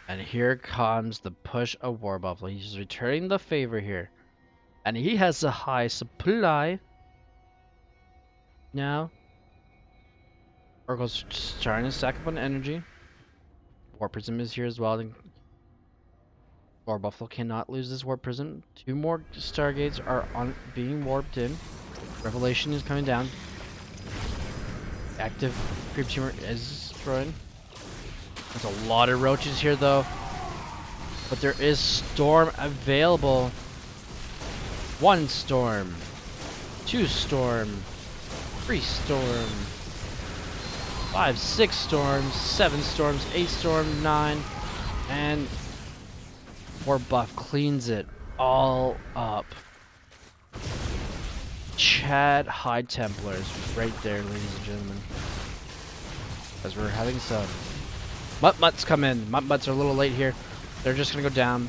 And here comes the push of War Buffalo. He's returning the favor here. And he has a high supply. Now, Oracle's just trying to stack up on energy. War Prism is here as well. War Buffalo cannot lose this War Prism. 2 more Stargates are being warped in. Revelation is coming down. Active Creep Tumor is destroyed. There's a lot of roaches here though. But there is Storm available. 1 Storm. 2 Storm. 3 Storm. 5, 6 Storms. 7 Storms. 8 Storm. 9. And War Buff cleans it all up. Chad High Templars right there, ladies and gentlemen. As we're having some Mutt-Mutts come in. Mutt-Mutts are a little late here. They're just gonna go down.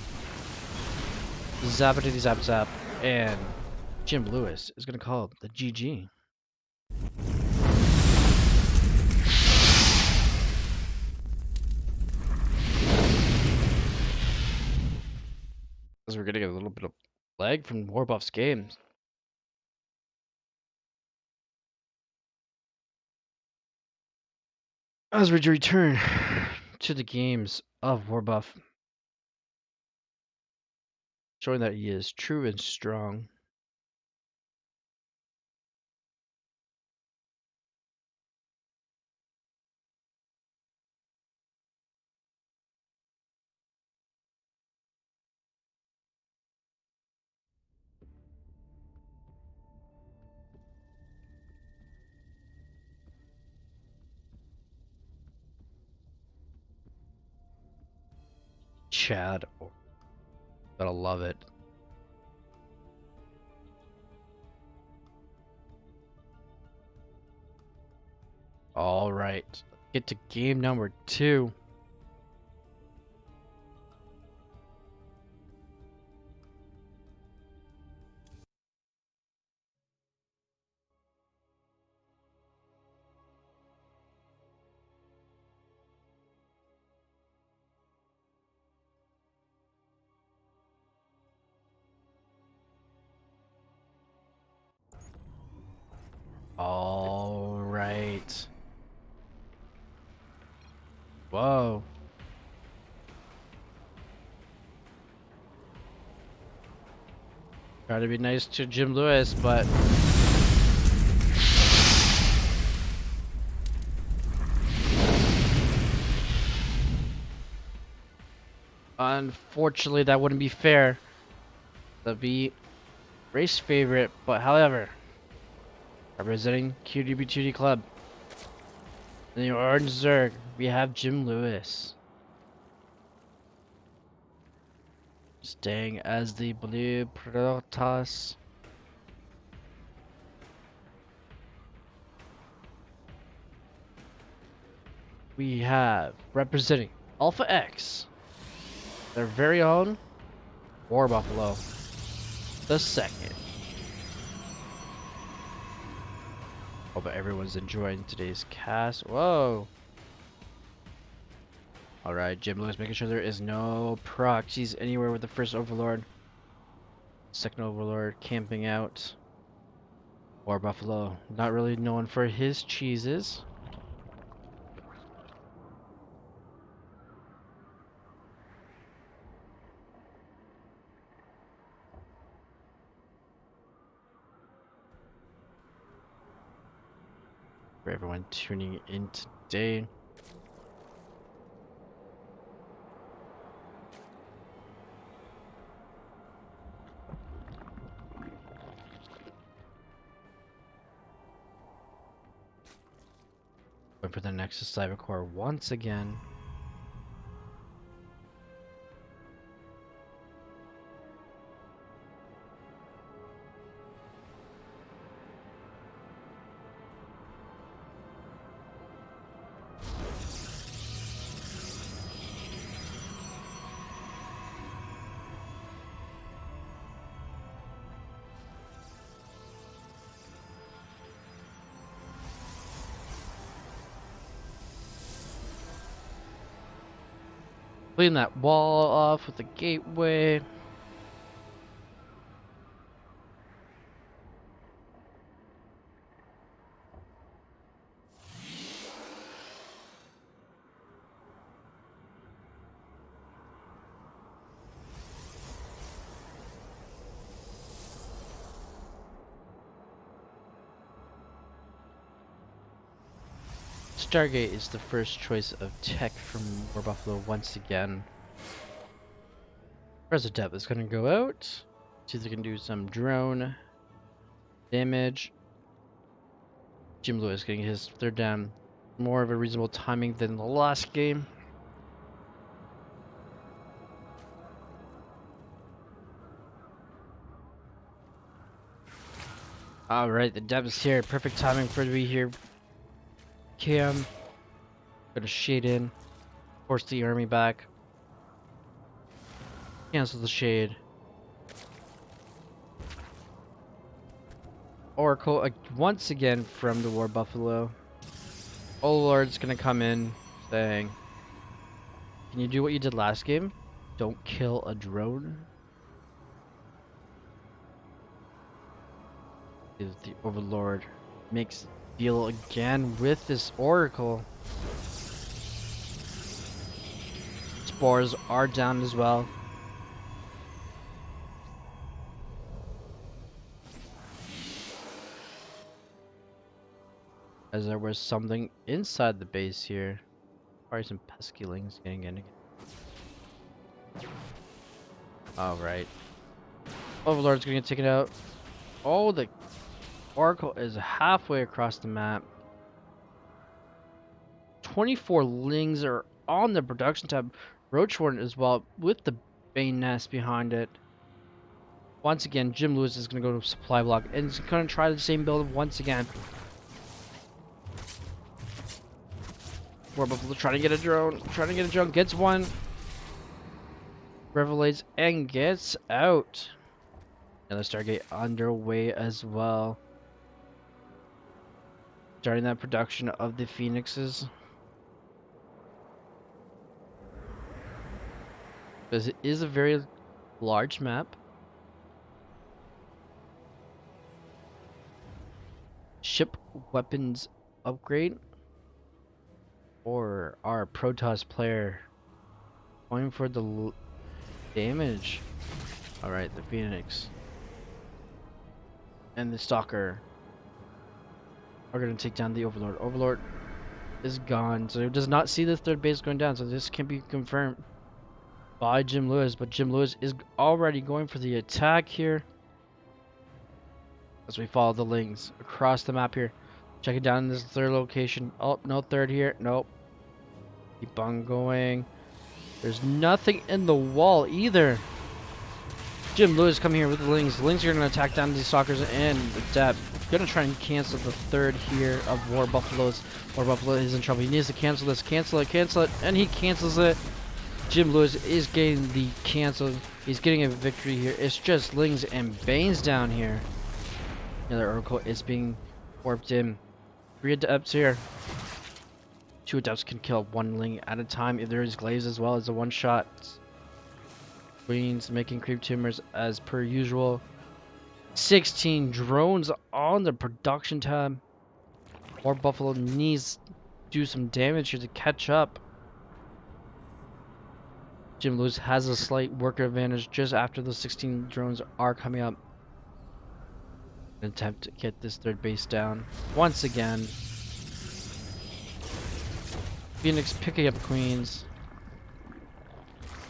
Zappity zap zap. And Jim Lewis is gonna call the GG. As we're getting a little bit of lag from Warbuff's games. As we return to the games of Warbuff, showing that he is true and strong. Chad, gotta love it. All right, get to game number 2. All right. Whoa. Try to be nice to Jim Lewis, but unfortunately that wouldn't be fair. That'd be race favorite, but however, representing QDB2D Club in the Orange Zerg, we have Jim Lewis. Staying as the blue Protoss. We have representing Alpha X, their very own War Buffalo the second. Hope everyone's enjoying today's cast. Whoa! Alright, Jim Lewis making sure there is no proxies anywhere with the first Overlord. Second Overlord camping out. War Buffalo, not really known for his cheeses. For everyone tuning in today. Going for the Nexus Cybercore once again. Clean that wall off with the gateway. Stargate is the first choice of tech from War Buffalo once again. President is going to go out. See if they can do some drone damage. Jim Lewis getting his third down. More of a reasonable timing than the last game. Alright, the depth is here. Perfect timing for it to be here. Cam. Gonna shade in. Force the army back. Cancel the shade. Oracle once again from the War Buffalo. Overlord's gonna come in saying, can you do what you did last game? Don't kill a drone? The Overlord makes deal again with this Oracle. Spores are down as well. As there was something inside the base here. Probably some pestilings getting in again. Alright. Overlord's gonna get taken out. Oh, the Oracle is halfway across the map. 24 Lings are on the production tab. Roach Warden as well, with the Bane Nest behind it. Once again, Jim Lewis is going to go to supply block, and he's going to try the same build once again. War Buffalo trying to get a drone, gets one. Revelates and gets out. Another Stargate underway as well. Starting that production of the Phoenixes. Because it is a very large map. Ship weapons upgrade. Or our Protoss player going for the damage. Alright, the Phoenix and the Stalker are going to take down the Overlord. Overlord is gone, so it does not see the third base going down, so this can be confirmed by Jim Lewis, but Jim Lewis is already going for the attack here as we follow the Lings across the map here. Checking down in this third location. Oh, no third here. Nope. Keep on going. There's nothing in the wall either. Jim Lewis coming here with the Lings. The Lings are going to attack down these Stalkers and the Depth. Going to try and cancel the third here of War Buffaloes. War Buffalo is in trouble. He needs to cancel this. Cancel it, and he cancels it. Jim Lewis is getting the cancel. He's getting a victory here. It's just Lings and Banes down here. Another Oracle is being warped in. 3 Adepts here. 2 Adepts can kill 1 Ling at a time if there is Glaze as well as a one-shot. Queens making creep tumors as per usual. 16 drones on the production tab. War Buffalo needs to do some damage here to catch up. Jim Lewis has a slight worker advantage just after the 16 drones are coming up. An attempt to get this third base down once again. Phoenix picking up queens.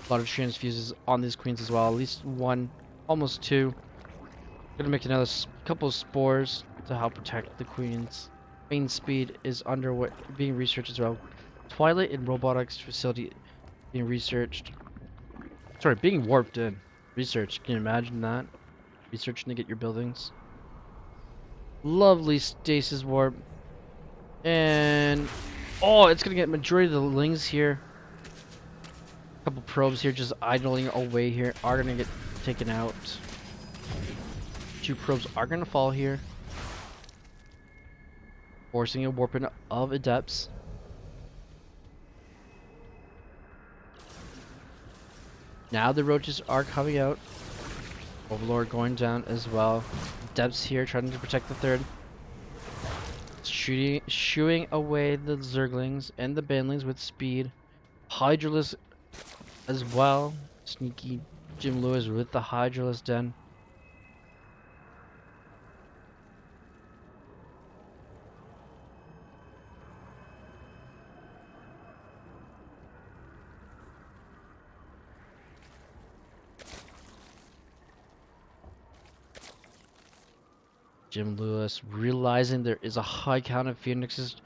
A lot of transfuses on these queens as well. At least 1, almost 2. Gonna make another couple of spores to help protect the queens. Main speed is underway, being researched as well. Twilight and robotics facility being researched. Sorry, being warped in. Research. Can you imagine that? Researching to get your buildings. Lovely stasis warp. And oh, it's gonna get majority of the Lings here. A couple probes here just idling away here are gonna get taken out. 2 probes are gonna fall here. Forcing a warping of Adepts. Now the roaches are coming out. Overlord going down as well. Adepts here trying to protect the third. Shooing away the Zerglings and the Banlings with speed. Hydralisk as well. Sneaky Jim Lewis with the Hydralisk den. Jim Lewis realizing there is a high count of Phoenixes,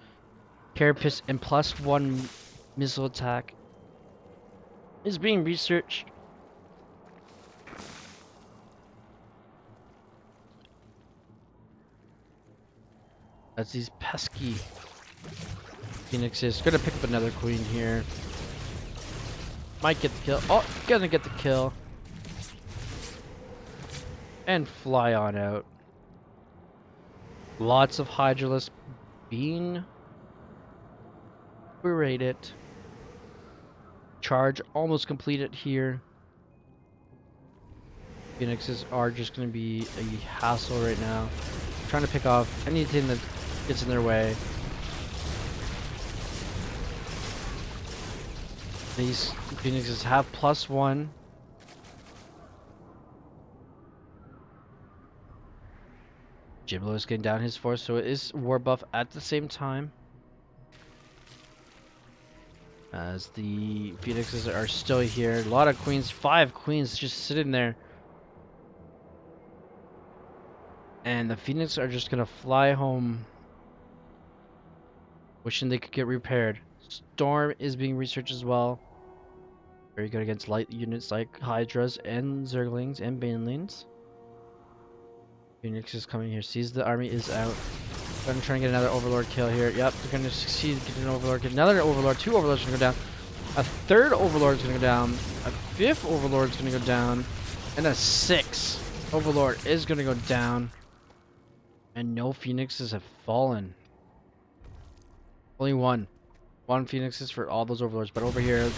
Carapace, and +1 missile attack is being researched. As these pesky Phoenixes gonna pick up another queen here. Might get the kill. Oh, gonna get the kill. And fly on out. Lots of Hydralisks being berated. Charge almost completed here. Phoenixes are just going to be a hassle right now. Trying to pick off anything that gets in their way. These Phoenixes have +1. Jim Lewis getting down his force, so it is war buff at the same time. As the Phoenixes are still here. A lot of queens, 5 queens just sitting there. And the Phoenix are just gonna fly home. Wishing they could get repaired. Storm is being researched as well. Very good against light units like Hydras and Zerglings and Banelings. Phoenix is coming here, sees the army is out. Gonna try and get another Overlord kill here. Yep, they're gonna succeed, get an Overlord, get another Overlord, 2 Overlords are gonna go down. A 3rd Overlord is gonna go down. A 5th Overlord is gonna go down. And a 6th Overlord is gonna go down. And no Phoenixes have fallen. Only one. 1 Phoenixes for all those Overlords. But over here,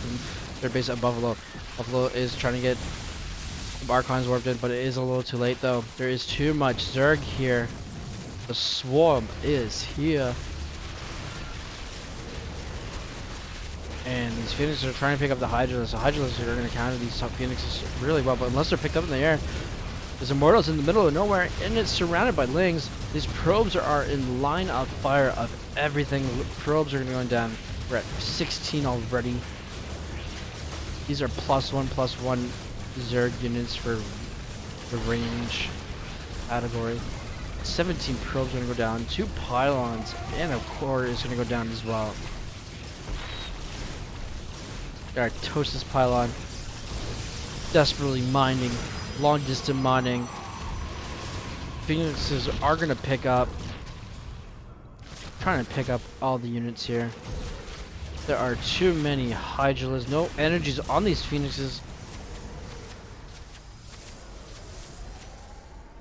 they're based at Buffalo. Buffalo is trying to get Archons warped in, but it is a little too late though. There is too much Zerg here. The swarm is here. And these Phoenixes are trying to pick up the Hydralisks. The Hydralisks are going to counter these top Phoenixes really well, but unless they're picked up in the air, there's Immortals in the middle of nowhere, and it's surrounded by Lings. These probes are in line of fire of everything. Probes are going to go down. We're at 16 already. These are +1/+1 Zerg units for the range category. 17 probes are going to go down. 2 pylons and a core is going to go down as well. Alright, toast this pylon. Desperately mining long distance mining. Phoenixes are gonna pick up. Trying to pick up all the units here. There are too many Hydralas. No energies on these Phoenixes.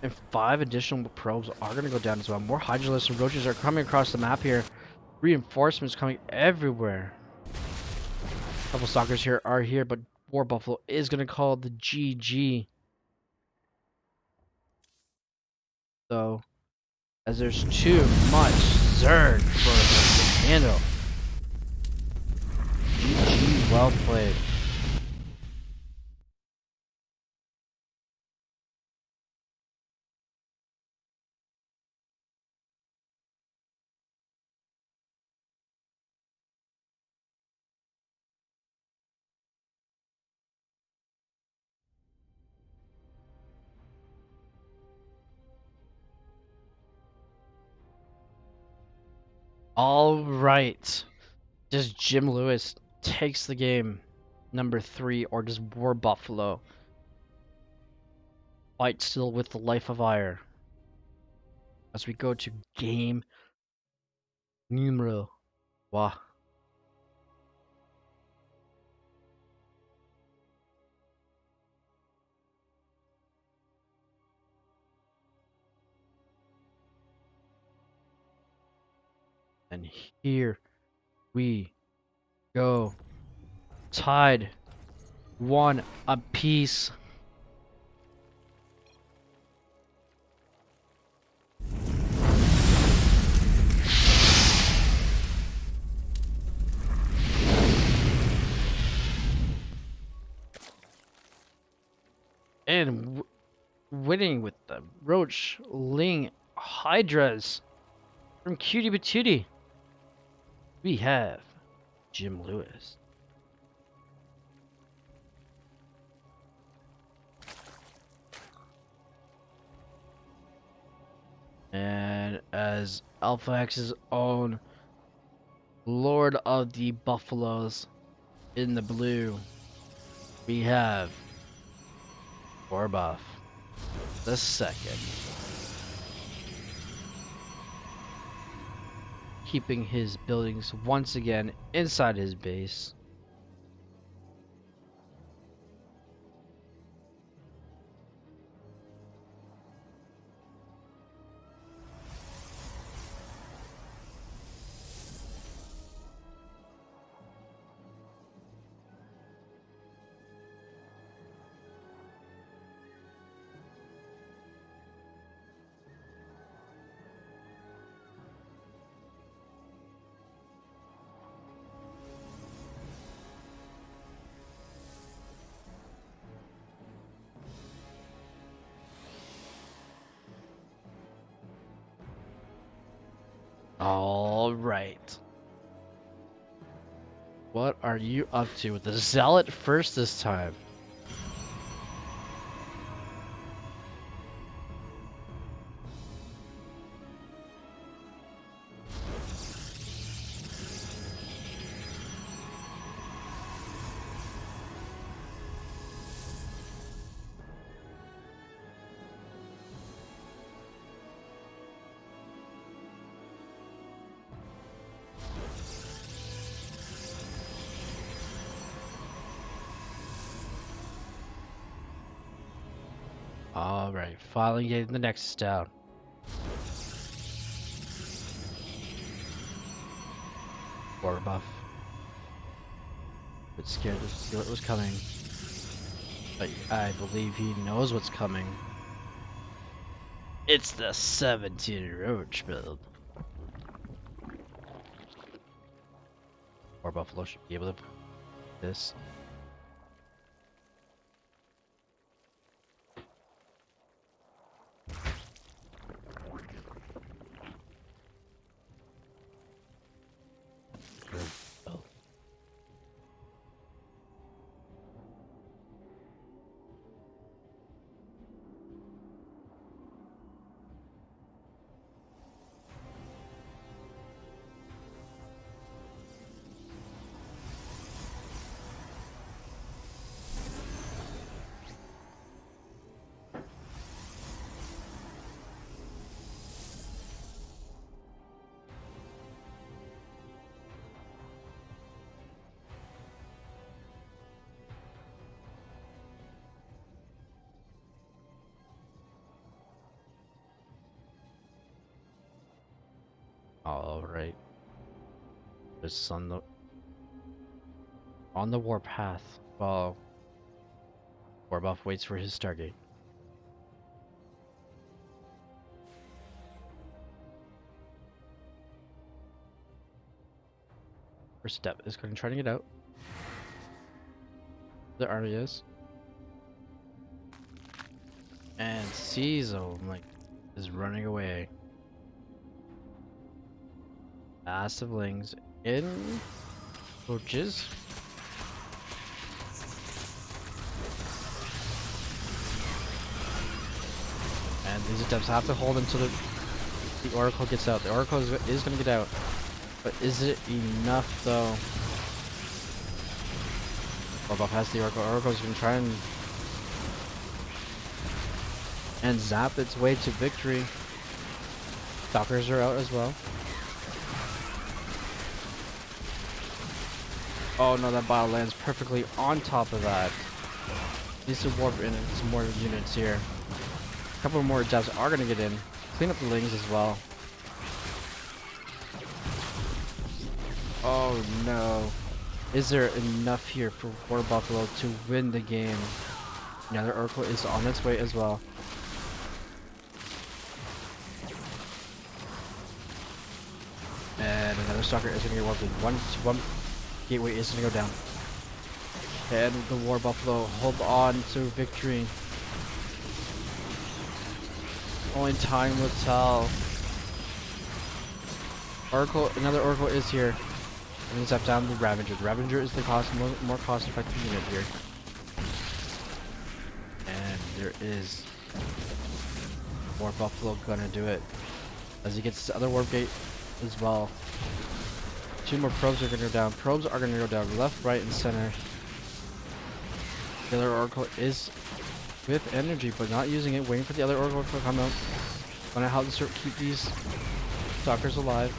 And 5 additional probes are gonna go down as well. More Hydralas and Roaches are coming across the map here. Reinforcements coming everywhere. A couple stalkers here are here, but War Buffalo is gonna call the GG. So, as there's too much Zerg for them to handle. GG, well played. All right. Does Jim Lewis takes the game number 3, or does War Buffalo fight still with the life of ire? As we go to game numero 1. And here we go. Tied 1 apiece. And winning with the Roach Ling Hydras from Cutie Patootie, we have Jim Lewis. And as Alpha X's own Lord of the Buffaloes in the blue, we have Warbuff the second. Keeping his buildings once again inside his base. All right. What are you up to with the Zealot first this time? All right, finally getting the Nexus down. War buff. Bit scared to see what was coming, but I believe he knows what's coming. It's the 17 Roach build. War Buffalo should be able to this. Alright. This on the warpath while Warbuff waits for his Stargate. First step is going to try to get out. The army is. And Caesar, like, is running away. Massive lings in coaches. And these adepts have to hold until the Oracle gets out. The Oracle is going to get out. But is it enough though? Warbuff has the Oracle. Oracle's going to try and zap its way to victory. Stalkers are out as well. Oh no, that bile lands perfectly on top of that. Needs to warp in some more units here. A couple more jabs are going to get in. Clean up the lings as well. Oh no. Is there enough here for War Buffalo to win the game? Another Oracle is on its way as well. And another Stalker is going to get warped in. One gateway is going to go down. And the War Buffalo hold on to victory. Only time will tell. Oracle, another Oracle is here. And then step down the Ravager. The Ravager is the more cost-effective unit here. And there is War Buffalo gonna do it. As he gets the other Warp Gate as well. Two more probes are gonna go down. Probes are gonna go down left, right, and center. The other Oracle is with energy, but not using it. Waiting for the other Oracle to come out. Gonna help keep these Stalkers alive.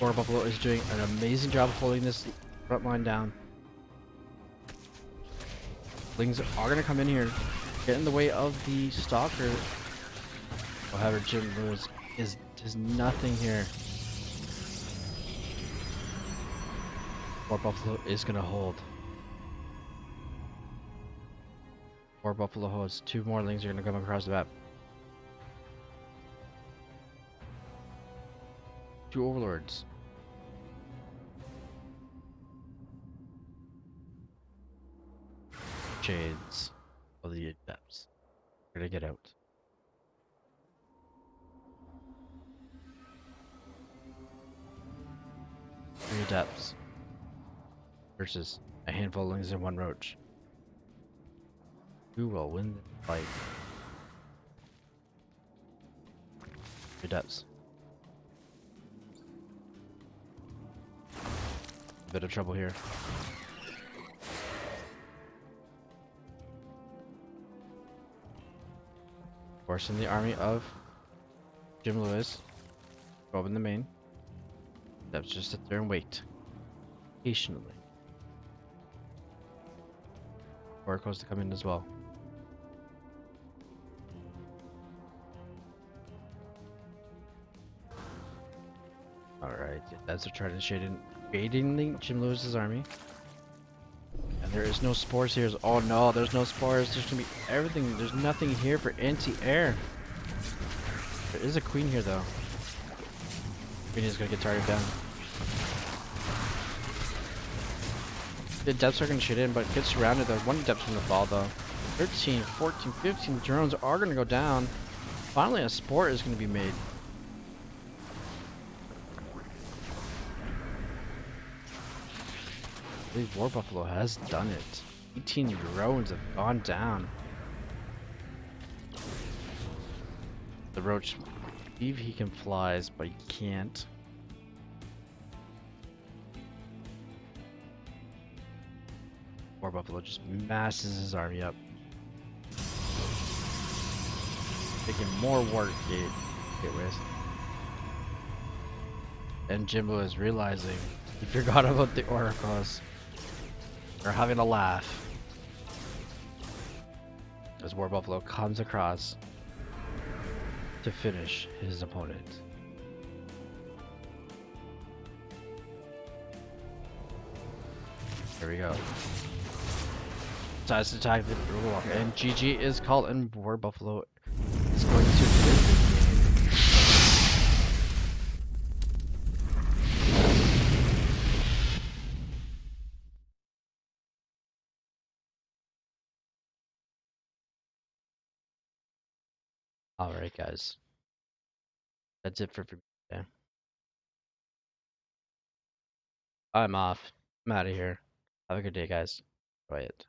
War Buffalo is doing an amazing job holding this front line down. Lings are gonna come in here, get in the way of the Stalker. However, Jim Lewis does nothing here. War Buffalo is gonna hold. War Buffalo holds. Two more lings are gonna come across the map. Two Overlords. Shades of the Adepts. We're gonna get out. Three Adepts versus a handful of lings and one roach. Who will win the fight? Three Adepts. Bit of trouble here. Forcing the army of Jim Lewis go up in the main. That's just sit there and wait patiently. Oracles to come in as well. Alright, that's a trident shaded invading Jim Lewis's army. And there is no spores here. Oh no, there's no spores. There's gonna be everything. There's nothing here for anti-air. There is a queen here though. Queen is gonna get targeted down. The adepts are gonna shoot in, but gets surrounded though. One adept's gonna fall though. 13, 14, 15 drones are gonna go down. Finally a sport is gonna be made. I believe War Buffalo has done it. 18 drones have gone down. The roach, I believe he can flies, but he can't. War Buffalo just masses his army up. Taking more warp gateways. And Jimbo is realizing he forgot about the oracles. They're having a laugh. As War Buffalo comes across. to finish his opponent. Here we go. Decides to attack the Brutal Walker, and GG is called, and War Buffalo is going to win this game. Alright, guys. That's it for today. I'm off. I'm out of here. Have a good day, guys. Enjoy it.